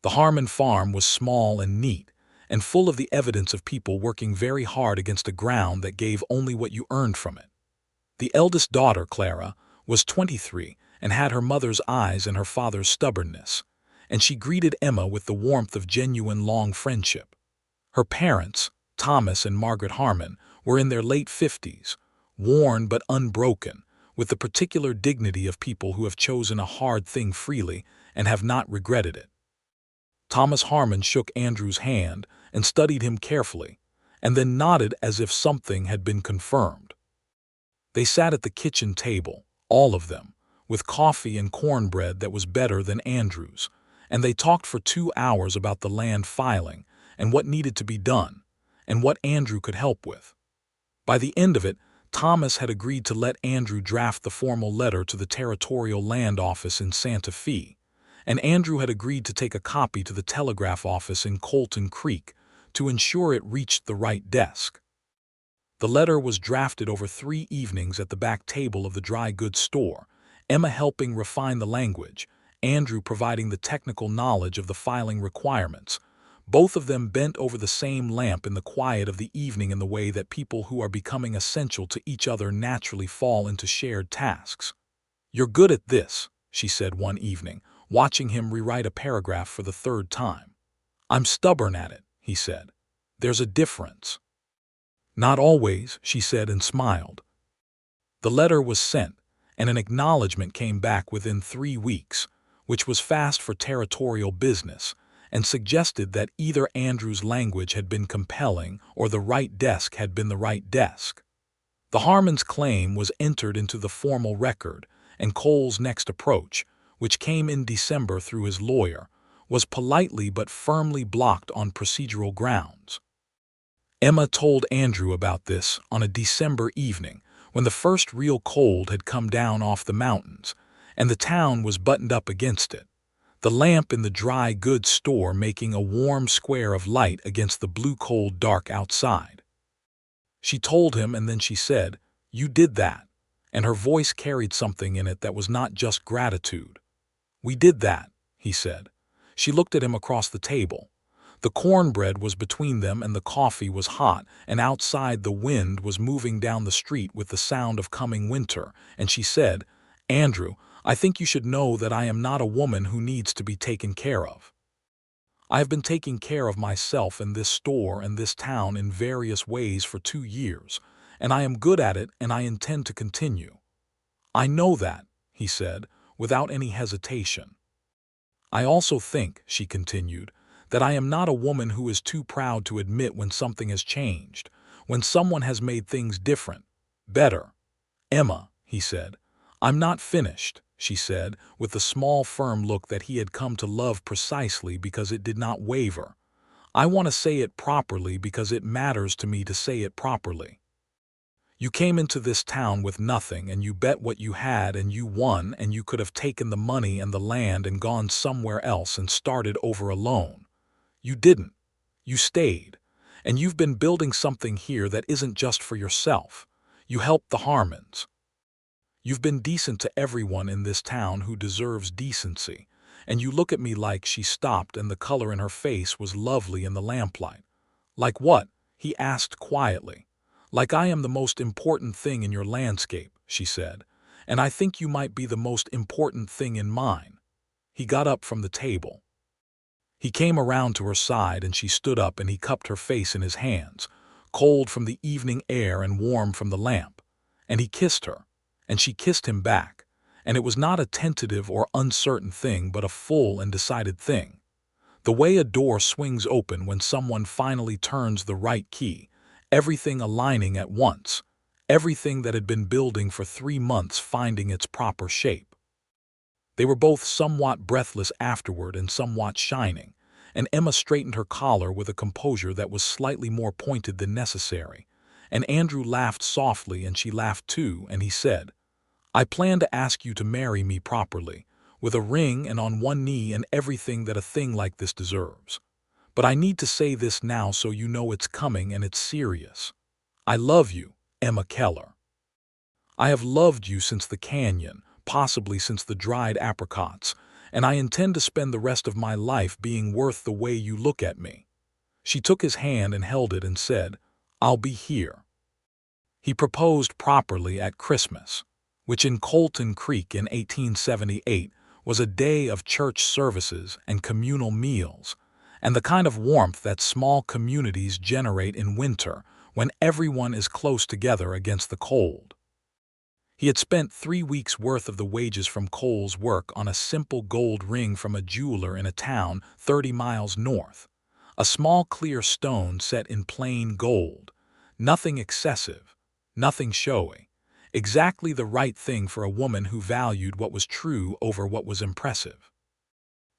The Harmon farm was small and neat, and full of the evidence of people working very hard against a ground that gave only what you earned from it. The eldest daughter, Clara, was 23 and had her mother's eyes and her father's stubbornness, and she greeted Emma with the warmth of genuine long friendship. Her parents, Thomas and Margaret Harmon, were in their late 50s, worn but unbroken, with the particular dignity of people who have chosen a hard thing freely and have not regretted it. Thomas Harmon shook Andrew's hand and studied him carefully, and then nodded as if something had been confirmed. They sat at the kitchen table, all of them, with coffee and cornbread that was better than Andrew's, and they talked for 2 hours about the land filing and what needed to be done, and what Andrew could help with. By the end of it, Thomas had agreed to let Andrew draft the formal letter to the Territorial Land Office in Santa Fe, and Andrew had agreed to take a copy to the telegraph office in Colton Creek to ensure it reached the right desk. The letter was drafted over 3 evenings at the back table of the dry goods store, Emma helping refine the language, Andrew providing the technical knowledge of the filing requirements, both of them bent over the same lamp in the quiet of the evening in the way that people who are becoming essential to each other naturally fall into shared tasks. "You're good at this," she said one evening, watching him rewrite a paragraph for the 3rd time. "I'm stubborn at it," he said. "There's a difference." "Not always," she said and smiled. The letter was sent, and an acknowledgement came back within 3 weeks, which was fast for territorial business, and suggested that either Andrew's language had been compelling or the right desk had been the right desk. The Harmons' claim was entered into the formal record, and Cole's next approach, which came in December through his lawyer, was politely but firmly blocked on procedural grounds. Emma told Andrew about this on a December evening when the first real cold had come down off the mountains, and the town was buttoned up against it, the lamp in the dry goods store making a warm square of light against the blue cold dark outside. She told him, and then she said, "You did that," and her voice carried something in it that was not just gratitude. "We did that," he said. She looked at him across the table. The cornbread was between them and the coffee was hot, and outside the wind was moving down the street with the sound of coming winter, and she said, "Andrew, I think you should know that I am not a woman who needs to be taken care of. I have been taking care of myself in this store and this town in various ways for 2 years, and I am good at it and I intend to continue." "I know that," he said, without any hesitation. "I also think," she continued, "that I am not a woman who is too proud to admit when something has changed, when someone has made things different, better." "Emma," he said. "I'm not finished," she said, with the small firm look that he had come to love precisely because it did not waver. "I want to say it properly because it matters to me to say it properly. You came into this town with nothing and you bet what you had and you won, and you could have taken the money and the land and gone somewhere else and started over alone. You didn't. You stayed. And you've been building something here that isn't just for yourself. You helped the Harmons. You've been decent to everyone in this town who deserves decency. And you look at me like—" She stopped, and the color in her face was lovely in the lamplight. "Like what?" he asked quietly. "Like I am the most important thing in your landscape," she said, "and I think you might be the most important thing in mine." He got up from the table. He came around to her side, and she stood up, and he cupped her face in his hands, cold from the evening air and warm from the lamp. And he kissed her, and she kissed him back, and it was not a tentative or uncertain thing but a full and decided thing. The way a door swings open when someone finally turns the right key, everything aligning at once, everything that had been building for 3 months finding its proper shape. They were both somewhat breathless afterward and somewhat shining, and Emma straightened her collar with a composure that was slightly more pointed than necessary, and Andrew laughed softly and she laughed too, and he said, "I plan to ask you to marry me properly, with a ring and on one knee and everything that a thing like this deserves. But I need to say this now so you know it's coming and it's serious. I love you, Emma Keller. I have loved you since the canyon, possibly since the dried apricots, and I intend to spend the rest of my life being worth the way you look at me." She took his hand and held it and said, "I'll be here." He proposed properly at Christmas, which in Colton Creek in 1878 was a day of church services and communal meals, and the kind of warmth that small communities generate in winter when everyone is close together against the cold. He had spent 3 weeks' worth of the wages from Cole's work on a simple gold ring from a jeweler in a town 30 miles north, a small clear stone set in plain gold, nothing excessive, nothing showy, exactly the right thing for a woman who valued what was true over what was impressive.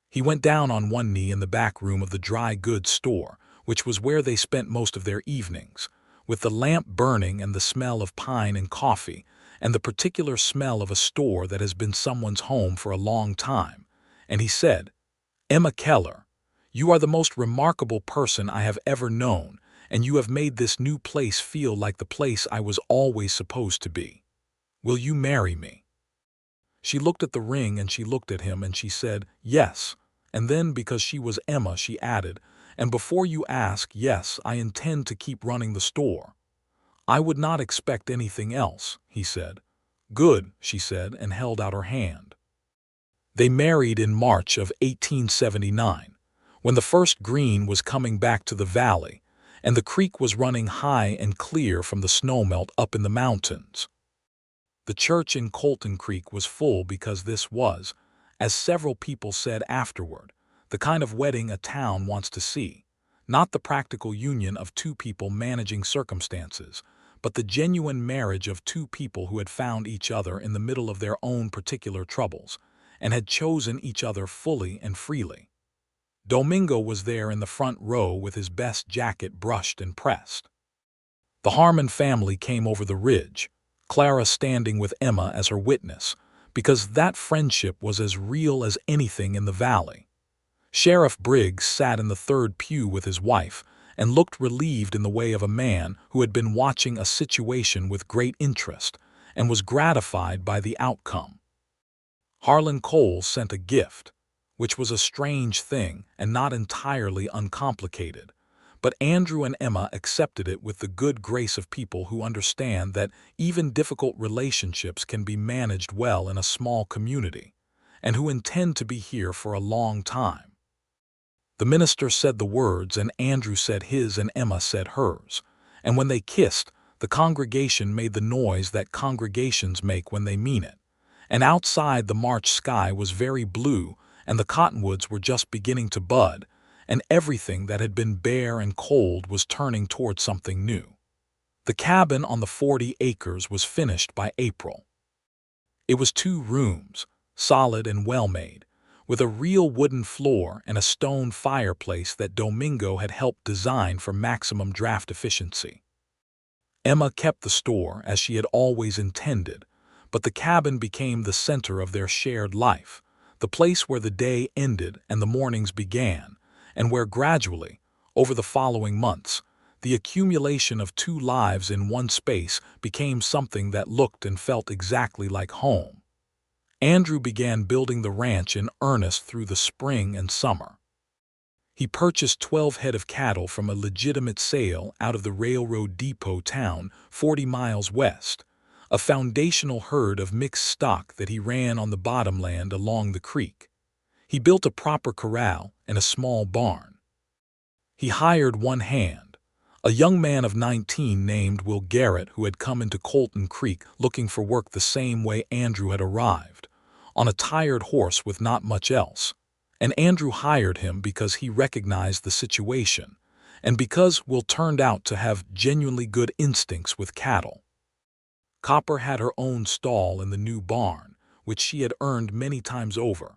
He went down on one knee in the back room of the dry goods store, which was where they spent most of their evenings, with the lamp burning and the smell of pine and coffee, and the particular smell of a store that has been someone's home for a long time, and he said, "Emma Keller, you are the most remarkable person I have ever known, and you have made this new place feel like the place I was always supposed to be. Will you marry me?" She looked at the ring and she looked at him and she said, "Yes," and then because she was Emma she added, "And before you ask, yes, I intend to keep running the store." "I would not expect anything else," he said. "Good," she said, and held out her hand. They married in March of 1879, when the first green was coming back to the valley, and the creek was running high and clear from the snowmelt up in the mountains. The church in Colton Creek was full because this was, as several people said afterward, the kind of wedding a town wants to see, not the practical union of two people managing circumstances, but the genuine marriage of two people who had found each other in the middle of their own particular troubles, and had chosen each other fully and freely. Domingo was there in the front row with his best jacket brushed and pressed. The Harmon family came over the ridge, Clara standing with Emma as her witness, because that friendship was as real as anything in the valley. Sheriff Briggs sat in the third pew with his wife, and looked relieved in the way of a man who had been watching a situation with great interest, and was gratified by the outcome. Harlan Cole sent a gift, which was a strange thing and not entirely uncomplicated, but Andrew and Emma accepted it with the good grace of people who understand that even difficult relationships can be managed well in a small community, and who intend to be here for a long time. The minister said the words, and Andrew said his, and Emma said hers. And when they kissed, the congregation made the noise that congregations make when they mean it. And outside, the March sky was very blue, and the cottonwoods were just beginning to bud, and everything that had been bare and cold was turning toward something new. The cabin on the 40 acres was finished by April. It was 2 rooms, solid and well-made, with a real wooden floor and a stone fireplace that Domingo had helped design for maximum draft efficiency. Emma kept the store as she had always intended, but the cabin became the center of their shared life, the place where the day ended and the mornings began, and where gradually, over the following months, the accumulation of 2 lives in one space became something that looked and felt exactly like home. Andrew began building the ranch in earnest through the spring and summer. He purchased 12 head of cattle from a legitimate sale out of the railroad depot town 40 miles west, a foundational herd of mixed stock that he ran on the bottomland along the creek. He built a proper corral and a small barn. He hired one hand, a young man of 19 named Will Garrett, who had come into Colton Creek looking for work the same way Andrew had arrived, on a tired horse with not much else. And Andrew hired him because he recognized the situation, and because Will turned out to have genuinely good instincts with cattle. Copper had her own stall in the new barn, which she had earned many times over,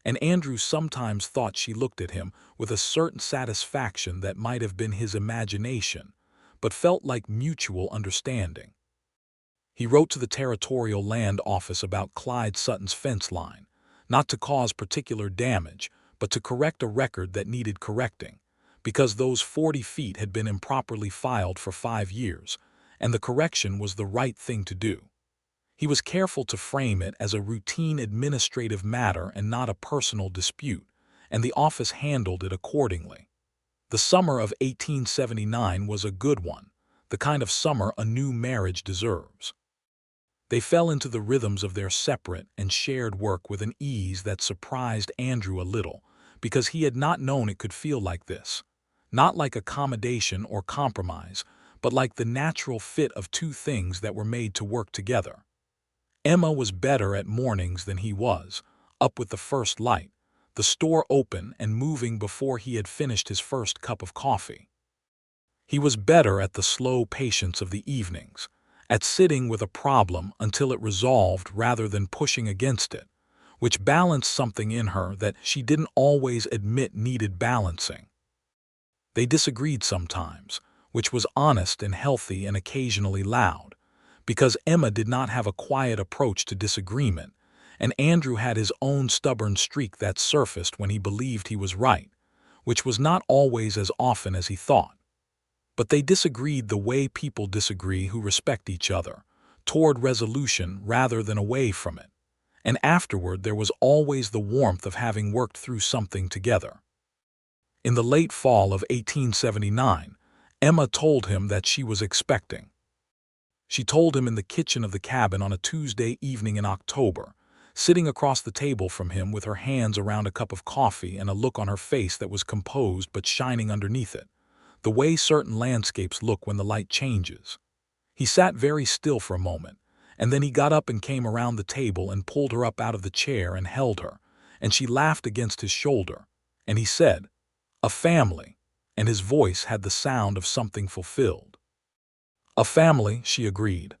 and Andrew sometimes thought she looked at him with a certain satisfaction that might have been his imagination, but felt like mutual understanding. He wrote to the Territorial Land Office about Clyde Sutton's fence line, not to cause particular damage, but to correct a record that needed correcting, because those 40 feet had been improperly filed for 5 years, and the correction was the right thing to do. He was careful to frame it as a routine administrative matter and not a personal dispute, and the office handled it accordingly. The summer of 1879 was a good one, the kind of summer a new marriage deserves. They fell into the rhythms of their separate and shared work with an ease that surprised Andrew a little, because he had not known it could feel like this. Not like accommodation or compromise, but like the natural fit of 2 things that were made to work together. Emma was better at mornings than he was, up with the first light, the store open and moving before he had finished his first cup of coffee. He was better at the slow patience of the evenings, at sitting with a problem until it resolved rather than pushing against it, which balanced something in her that she didn't always admit needed balancing. They disagreed sometimes, which was honest and healthy and occasionally loud, because Emma did not have a quiet approach to disagreement, and Andrew had his own stubborn streak that surfaced when he believed he was right, which was not always as often as he thought. But they disagreed the way people disagree who respect each other, toward resolution rather than away from it, and afterward there was always the warmth of having worked through something together. In the late fall of 1879, Emma told him that she was expecting. She told him in the kitchen of the cabin on a Tuesday evening in October, sitting across the table from him with her hands around a cup of coffee and a look on her face that was composed but shining underneath it, the way certain landscapes look when the light changes. He sat very still for a moment, and then he got up and came around the table and pulled her up out of the chair and held her, and she laughed against his shoulder, and he said, "A family," and his voice had the sound of something fulfilled. "A family," she agreed.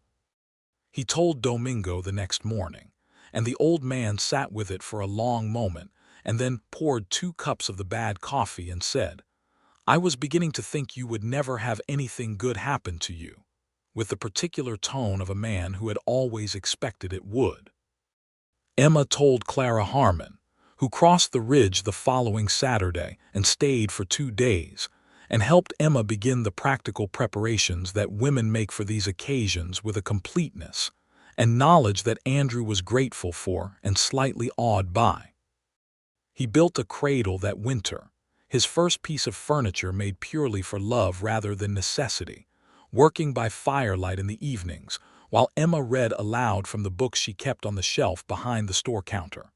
He told Domingo the next morning, and the old man sat with it for a long moment and then poured 2 cups of the bad coffee and said, "I was beginning to think you would never have anything good happen to you," with the particular tone of a man who had always expected it would. Emma told Clara Harmon, who crossed the ridge the following Saturday and stayed for 2 days, and helped Emma begin the practical preparations that women make for these occasions with a completeness and knowledge that Andrew was grateful for and slightly awed by. He built a cradle that winter, his first piece of furniture made purely for love rather than necessity, working by firelight in the evenings, while Emma read aloud from the books she kept on the shelf behind the store counter.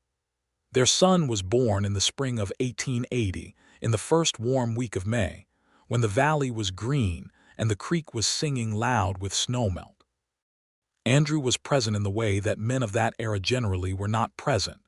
Their son was born in the spring of 1880, in the first warm week of May, when the valley was green and the creek was singing loud with snowmelt. Andrew was present in the way that men of that era generally were not present,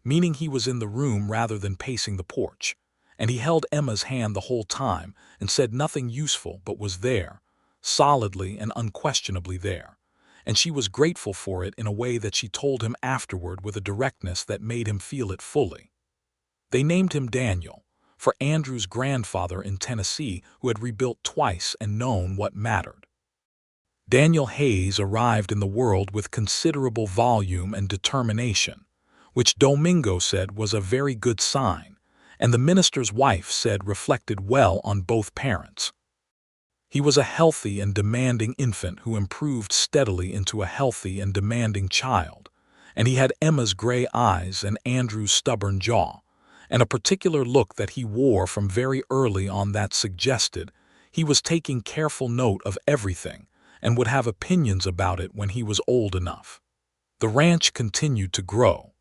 meaning he was in the room rather than pacing the porch, and he held Emma's hand the whole time and said nothing useful but was there, solidly and unquestionably there, and she was grateful for it in a way that she told him afterward with a directness that made him feel it fully. They named him Daniel, for Andrew's grandfather in Tennessee who had rebuilt twice and known what mattered. Daniel Hayes arrived in the world with considerable volume and determination, which Domingo said was a very good sign, and the minister's wife said reflected well on both parents. He was a healthy and demanding infant who improved steadily into a healthy and demanding child, and he had Emma's gray eyes and Andrew's stubborn jaw, and a particular look that he wore from very early on that suggested he was taking careful note of everything and would have opinions about it when he was old enough. The ranch continued to grow.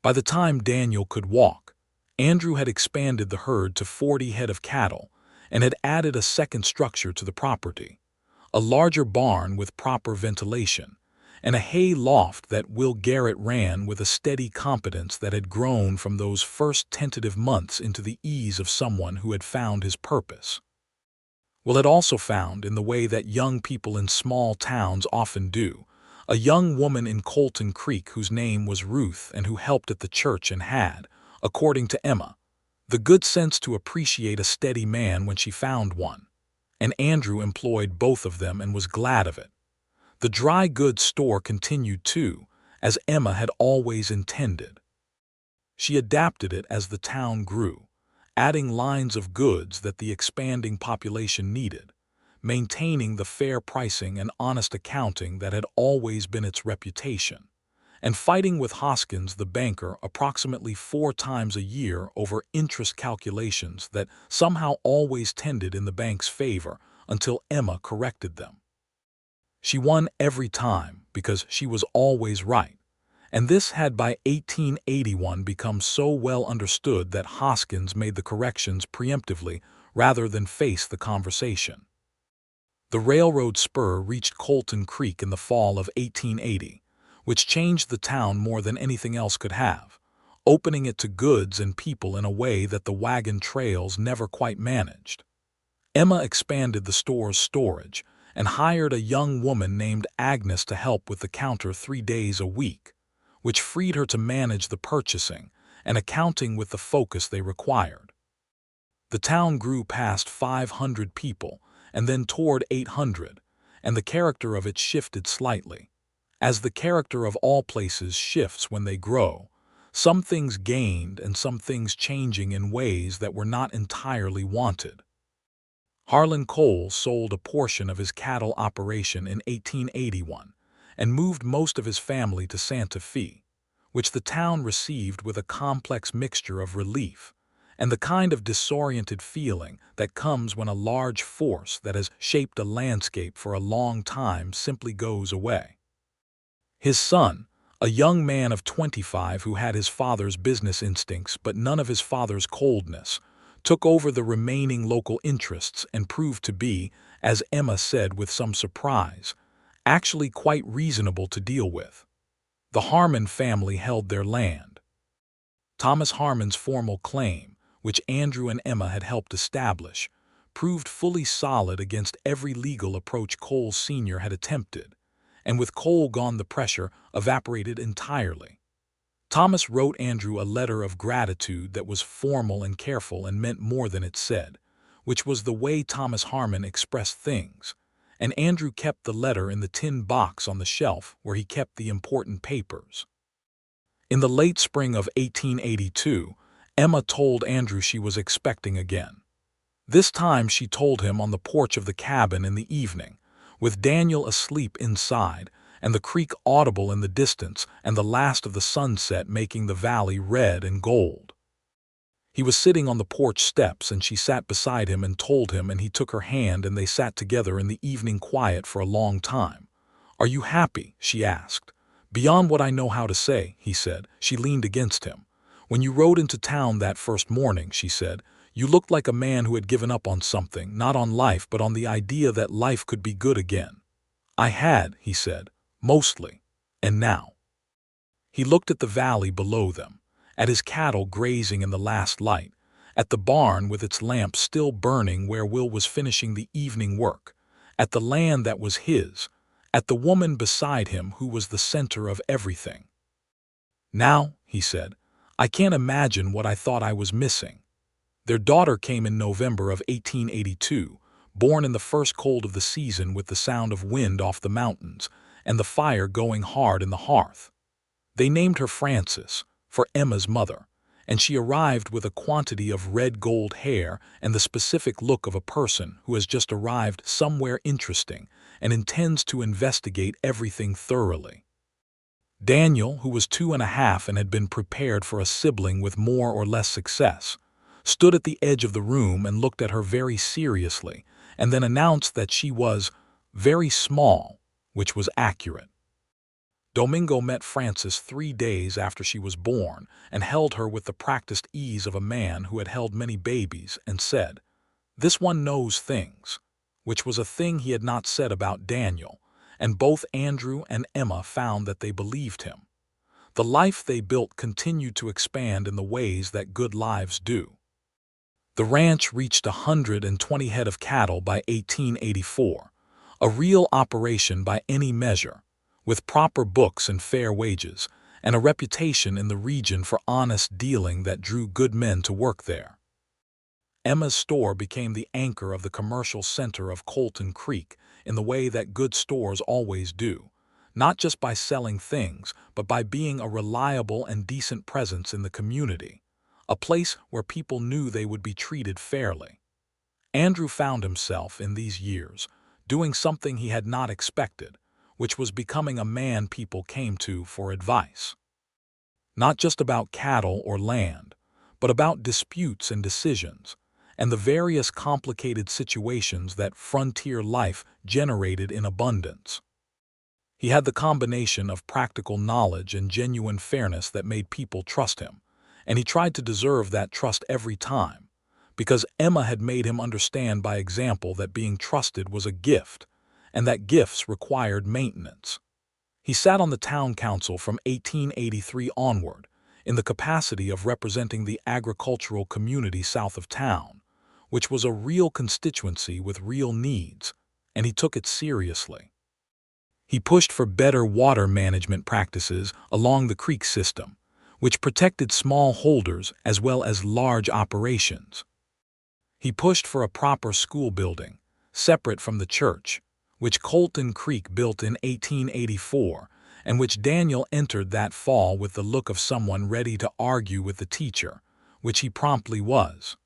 By the time Daniel could walk, Andrew had expanded the herd to 40 head of cattle and had added a second structure to the property, a larger barn with proper ventilation, and a hay loft that Will Garrett ran with a steady competence that had grown from those first tentative months into the ease of someone who had found his purpose. Will had also found, in the way that young people in small towns often do, a young woman in Colton Creek whose name was Ruth and who helped at the church and had, according to Emma, the good sense to appreciate a steady man when she found one, and Andrew employed both of them and was glad of it. The dry goods store continued too, as Emma had always intended. She adapted it as the town grew, adding lines of goods that the expanding population needed, maintaining the fair pricing and honest accounting that had always been its reputation, and fighting with Hoskins the banker approximately 4 times a year over interest calculations that somehow always tended in the bank's favor until Emma corrected them. She won every time because she was always right, and this had by 1881 become so well understood that Hoskins made the corrections preemptively rather than face the conversation. The railroad spur reached Colton Creek in the fall of 1880, which changed the town more than anything else could have, opening it to goods and people in a way that the wagon trails never quite managed. Emma expanded the store's storage and hired a young woman named Agnes to help with the counter 3 days a week, which freed her to manage the purchasing and accounting with the focus they required. The town grew past 500 people and then toward 800, and the character of it shifted slightly. As the character of all places shifts when they grow, some things gained and some things changing in ways that were not entirely wanted. Harlan Cole sold a portion of his cattle operation in 1881 and moved most of his family to Santa Fe, which the town received with a complex mixture of relief and the kind of disoriented feeling that comes when a large force that has shaped a landscape for a long time simply goes away. His son, a young man of 25 who had his father's business instincts but none of his father's coldness, took over the remaining local interests and proved to be, as Emma said with some surprise, actually quite reasonable to deal with. The Harmon family held their land. Thomas Harmon's formal claim, which Andrew and Emma had helped establish, proved fully solid against every legal approach Cole Sr. had attempted, and with Cole gone the pressure evaporated entirely. Thomas wrote Andrew a letter of gratitude that was formal and careful and meant more than it said, which was the way Thomas Harmon expressed things, and Andrew kept the letter in the tin box on the shelf where he kept the important papers. In the late spring of 1882, Emma told Andrew she was expecting again. This time she told him on the porch of the cabin in the evening, with Daniel asleep inside, and the creek audible in the distance and the last of the sunset making the valley red and gold. He was sitting on the porch steps and she sat beside him and told him, and he took her hand and they sat together in the evening quiet for a long time. "Are you happy?" she asked. "Beyond what I know how to say," he said. She leaned against him. "When you rode into town that first morning," she said, You looked like a man who had given up on something, not on life, but on the idea that life could be good again. I had, he said, mostly. And now? He looked at the valley below them, at his cattle grazing in the last light, at the barn with its lamp still burning where Will was finishing the evening work, at the land that was his, at the woman beside him who was the center of everything. Now, he said, I can't imagine what I thought I was missing. Their daughter came in November of 1882, born in the first cold of the season with the sound of wind off the mountains and the fire going hard in the hearth. They named her Frances, for Emma's mother, and she arrived with a quantity of red gold hair and the specific look of a person who has just arrived somewhere interesting and intends to investigate everything thoroughly. Daniel, who was 2.5 and had been prepared for a sibling with more or less success, stood at the edge of the room and looked at her very seriously, and then announced that she was very small, which was accurate. Domingo met Frances 3 days after she was born and held her with the practiced ease of a man who had held many babies and said, "This one knows things," which was a thing he had not said about Daniel, and both Andrew and Emma found that they believed him. The life they built continued to expand in the ways that good lives do. The ranch reached 120 head of cattle by 1884, a real operation by any measure, with proper books and fair wages, and a reputation in the region for honest dealing that drew good men to work there. Emma's store became the anchor of the commercial center of Colton Creek in the way that good stores always do, not just by selling things, but by being a reliable and decent presence in the community, a place where people knew they would be treated fairly. Andrew found himself, in these years, doing something he had not expected, which was becoming a man people came to for advice. Not just about cattle or land, but about disputes and decisions, and the various complicated situations that frontier life generated in abundance. He had the combination of practical knowledge and genuine fairness that made people trust him, and he tried to deserve that trust every time, because Emma had made him understand by example that being trusted was a gift, and that gifts required maintenance. He sat on the town council from 1883 onward, in the capacity of representing the agricultural community south of town, which was a real constituency with real needs, and he took it seriously. He pushed for better water management practices along the creek system, which protected small holders as well as large operations. He pushed for a proper school building, separate from the church, which Colton Creek built in 1884, and which Daniel entered that fall with the look of someone ready to argue with the teacher, which he promptly was.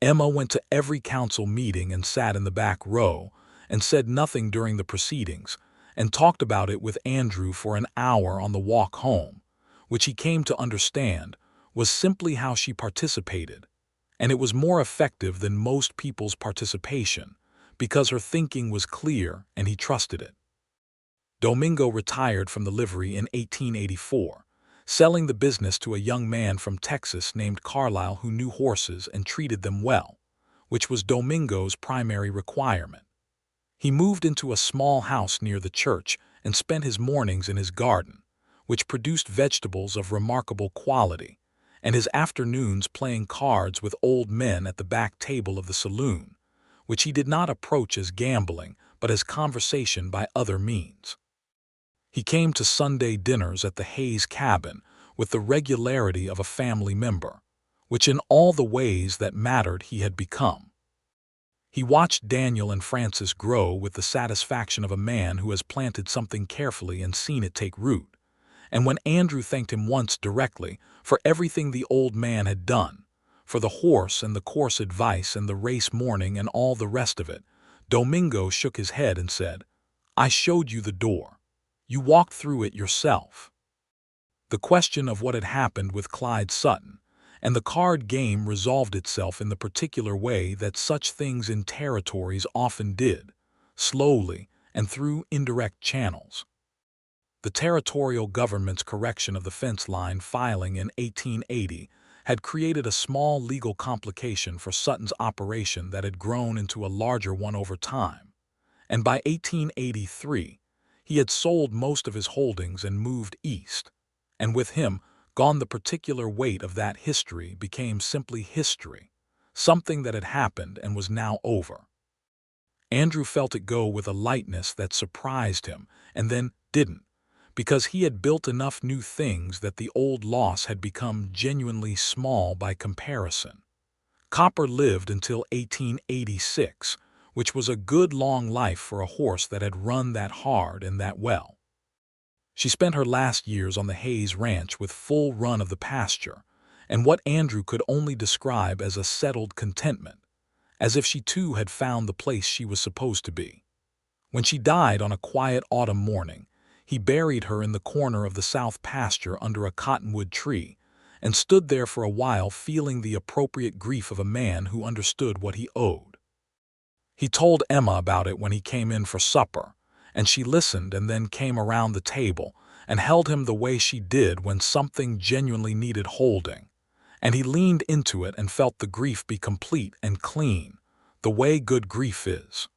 Emma went to every council meeting and sat in the back row, and said nothing during the proceedings, and talked about it with Andrew for an hour on the walk home, which he came to understand was simply how she participated, and it was more effective than most people's participation, because her thinking was clear and he trusted it. Domingo retired from the livery in 1884, selling the business to a young man from Texas named Carlisle who knew horses and treated them well, which was Domingo's primary requirement. He moved into a small house near the church and spent his mornings in his garden, which produced vegetables of remarkable quality, and his afternoons playing cards with old men at the back table of the saloon, which he did not approach as gambling but as conversation by other means. He came to Sunday dinners at the Hayes cabin with the regularity of a family member, which in all the ways that mattered he had become. He watched Daniel and Frances grow with the satisfaction of a man who has planted something carefully and seen it take root, and when Andrew thanked him once directly for everything the old man had done, for the horse and the course advice and the race morning and all the rest of it, Domingo shook his head and said, "I showed you the door. You walked through it yourself." The question of what had happened with Clyde Sutton and the card game resolved itself in the particular way that such things in territories often did, slowly and through indirect channels. The territorial government's correction of the fence line filing in 1880 had created a small legal complication for Sutton's operation that had grown into a larger one over time, and by 1883, he had sold most of his holdings and moved east, and with him gone the particular weight of that history became simply history, something that had happened and was now over. Andrew felt it go with a lightness that surprised him and then didn't, because he had built enough new things that the old loss had become genuinely small by comparison. Copper lived until 1886, which was a good long life for a horse that had run that hard and that well. She spent her last years on the Hayes Ranch with full run of the pasture, and what Andrew could only describe as a settled contentment, as if she too had found the place she was supposed to be. When she died on a quiet autumn morning, he buried her in the corner of the south pasture under a cottonwood tree, and stood there for a while feeling the appropriate grief of a man who understood what he owed. He told Emma about it when he came in for supper, and she listened and then came around the table and held him the way she did when something genuinely needed holding, and he leaned into it and felt the grief be complete and clean, the way good grief is.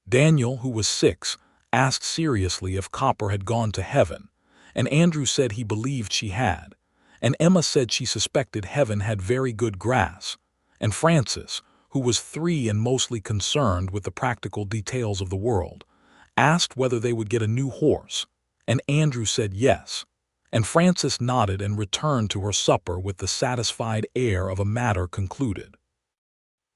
Daniel, who was 6, asked seriously if Copper had gone to heaven, and Andrew said he believed she had, and Emma said she suspected heaven had very good grass, and Francis, who was 3 and mostly concerned with the practical details of the world, asked whether they would get a new horse, and Andrew said yes, and Francis nodded and returned to her supper with the satisfied air of a matter concluded.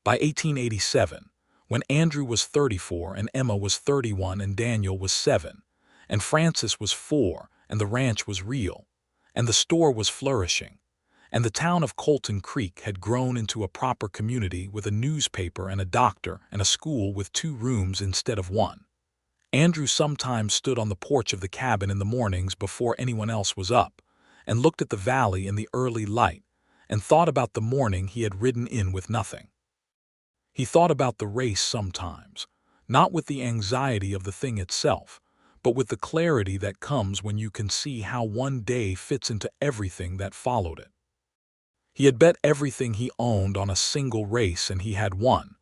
By 1887, when Andrew was 34 and Emma was 31 and Daniel was 7, and Francis was 4 and the ranch was real, and the store was flourishing, and the town of Colton Creek had grown into a proper community with a newspaper and a doctor and a school with 2 rooms instead of 1. Andrew sometimes stood on the porch of the cabin in the mornings before anyone else was up, and looked at the valley in the early light, and thought about the morning he had ridden in with nothing. He thought about the race sometimes, not with the anxiety of the thing itself, but with the clarity that comes when you can see how one day fits into everything that followed it. He had bet everything he owned on a single race and he had won,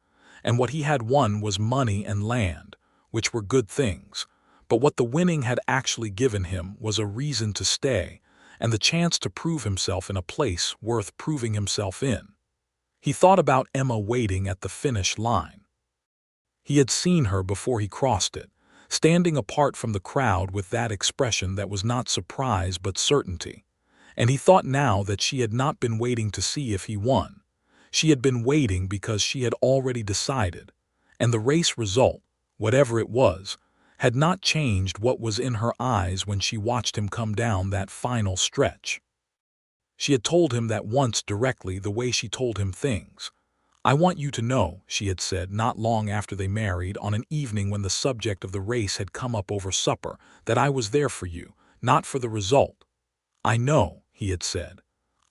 and what he had won was money and land, which were good things, but what the winning had actually given him was a reason to stay and the chance to prove himself in a place worth proving himself in. He thought about Emma waiting at the finish line. He had seen her before he crossed it, standing apart from the crowd with that expression that was not surprise but certainty, and he thought now that she had not been waiting to see if he won. She had been waiting because she had already decided, and the race result, whatever it was, had not changed what was in her eyes when she watched him come down that final stretch. She had told him that once directly the way she told him things. "I want you to know," she had said not long after they married on an evening when the subject of the race had come up over supper, "that I was there for you, not for the result." "I know," he had said.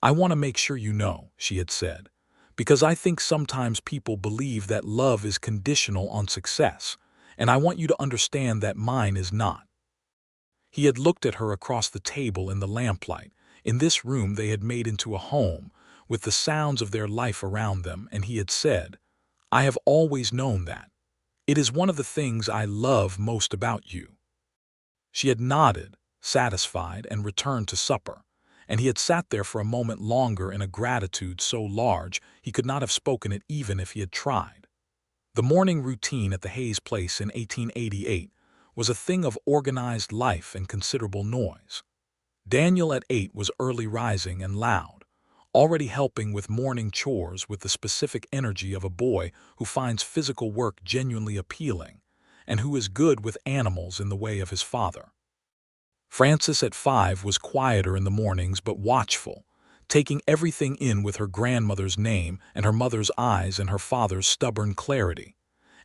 "I want to make sure you know," she had said, "because I think sometimes people believe that love is conditional on success, and I want you to understand that mine is not." He had looked at her across the table in the lamplight, in this room they had made into a home, with the sounds of their life around them, and he had said, "I have always known that. It is one of the things I love most about you." She had nodded, satisfied, and returned to supper, and he had sat there for a moment longer in a gratitude so large he could not have spoken it even if he had tried. The morning routine at the Hayes place in 1888 was a thing of organized life and considerable noise. Daniel at 8 was early rising and loud, already helping with morning chores with the specific energy of a boy who finds physical work genuinely appealing, and who is good with animals in the way of his father. Frances at 5 was quieter in the mornings but watchful, taking everything in with her grandmother's name and her mother's eyes and her father's stubborn clarity,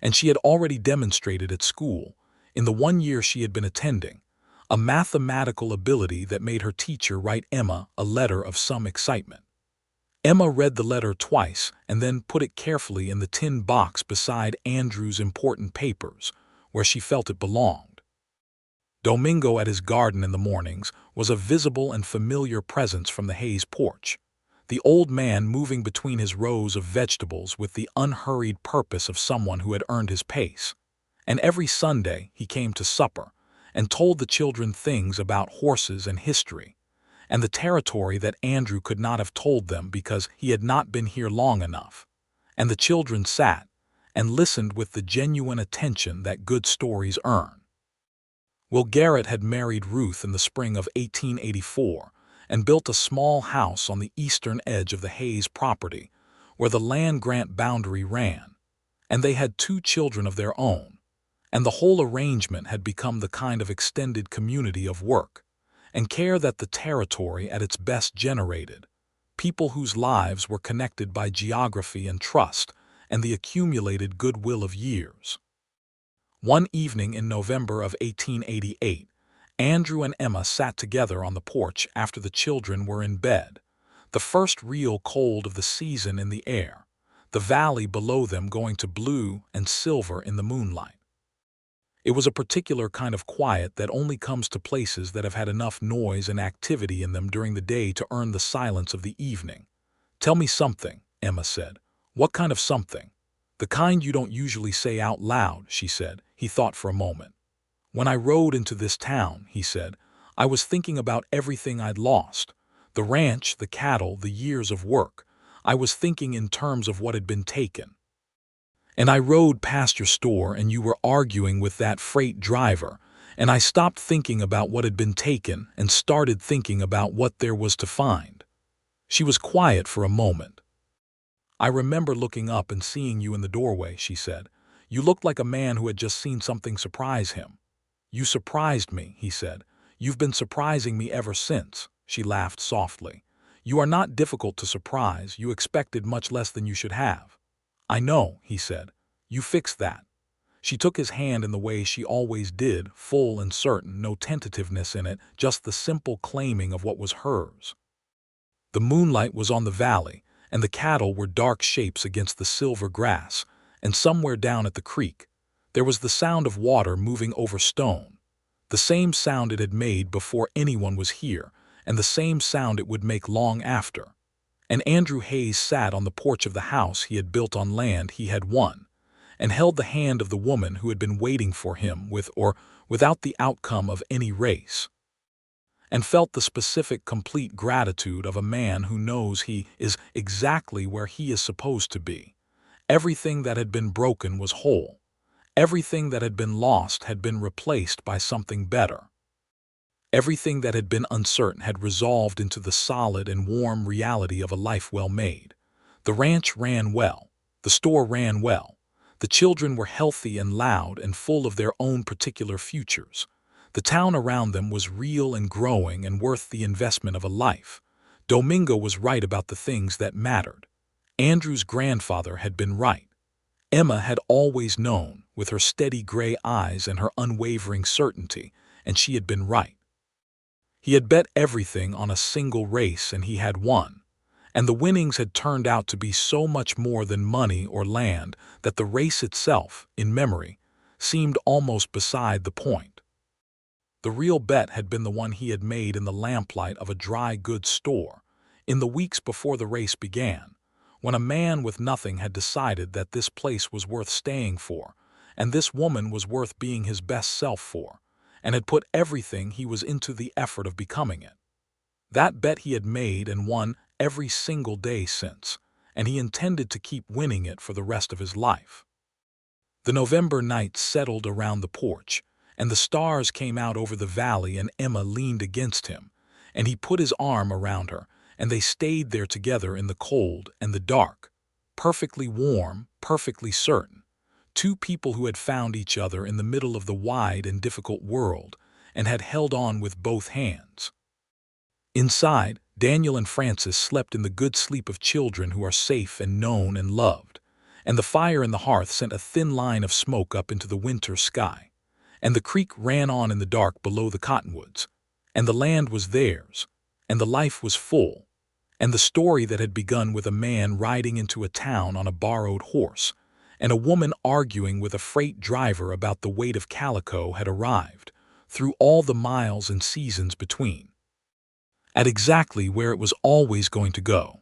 and she had already demonstrated at school, in the 1 year she had been attending, a mathematical ability that made her teacher write Emma a letter of some excitement. Emma read the letter twice and then put it carefully in the tin box beside Andrew's important papers, where she felt it belonged. Domingo at his garden in the mornings was a visible and familiar presence from the Hayes porch. the old man moving between his rows of vegetables with the unhurried purpose of someone who had earned his pace. And every Sunday he came to supper and told the children things about horses and history, and the territory that Andrew could not have told them because he had not been here long enough. And the children sat and listened with the genuine attention that good stories earn. Will Garrett had married Ruth in the spring of 1884 and built a small house on the eastern edge of the Hayes property, where the land-grant boundary ran, and they had 2 children of their own, and the whole arrangement had become the kind of extended community of work and care that the territory at its best generated, people whose lives were connected by geography and trust and the accumulated goodwill of years. One evening in November of 1888, Andrew and Emma sat together on the porch after the children were in bed, the first real cold of the season in the air, the valley below them going to blue and silver in the moonlight. It was a particular kind of quiet that only comes to places that have had enough noise and activity in them during the day to earn the silence of the evening. "Tell me something," Emma said. "What kind of something?" "The kind you don't usually say out loud," she said. He thought for a moment. "When I rode into this town," he said, "I was thinking about everything I'd lost. The ranch, the cattle, the years of work. I was thinking in terms of what had been taken. And I rode past your store and you were arguing with that freight driver, and I stopped thinking about what had been taken and started thinking about what there was to find." She was quiet for a moment. "I remember looking up and seeing you in the doorway," she said. "You looked like a man who had just seen something surprise him." "You surprised me," he said. "You've been surprising me ever since." She laughed softly. "You are not difficult to surprise. You expected much less than you should have." "I know," he said. "You fixed that." She took his hand in the way she always did, full and certain, no tentativeness in it, just the simple claiming of what was hers. The moonlight was on the valley, and the cattle were dark shapes against the silver grass, and somewhere down at the creek, there was the sound of water moving over stone, the same sound it had made before anyone was here, and the same sound it would make long after. And Andrew Hayes sat on the porch of the house he had built on land he had won, and held the hand of the woman who had been waiting for him with or without the outcome of any race, and felt the specific, complete gratitude of a man who knows he is exactly where he is supposed to be. Everything that had been broken was whole. Everything that had been lost had been replaced by something better. Everything that had been uncertain had resolved into the solid and warm reality of a life well made. The ranch ran well. The store ran well. The children were healthy and loud and full of their own particular futures. The town around them was real and growing and worth the investment of a life. Domingo was right about the things that mattered. Andrew's grandfather had been right. Emma had always known, with her steady gray eyes and her unwavering certainty, and she had been right. He had bet everything on a single race and he had won, and the winnings had turned out to be so much more than money or land that the race itself, in memory, seemed almost beside the point. The real bet had been the one he had made in the lamplight of a dry goods store, in the weeks before the race began, when a man with nothing had decided that this place was worth staying for, and this woman was worth being his best self for, and had put everything he was into the effort of becoming it. That bet he had made and won every single day since, and he intended to keep winning it for the rest of his life. The November night settled around the porch, and the stars came out over the valley, and Emma leaned against him, and he put his arm around her, and they stayed there together in the cold and the dark, perfectly warm, perfectly certain. Two people who had found each other in the middle of the wide and difficult world and had held on with both hands. Inside, Daniel and Francis slept in the good sleep of children who are safe and known and loved, and the fire in the hearth sent a thin line of smoke up into the winter sky, and the creek ran on in the dark below the cottonwoods, and the land was theirs, and the life was full, and the story that had begun with a man riding into a town on a borrowed horse, and a woman arguing with a freight driver about the weight of calico had arrived, through all the miles and seasons between, at exactly where it was always going to go.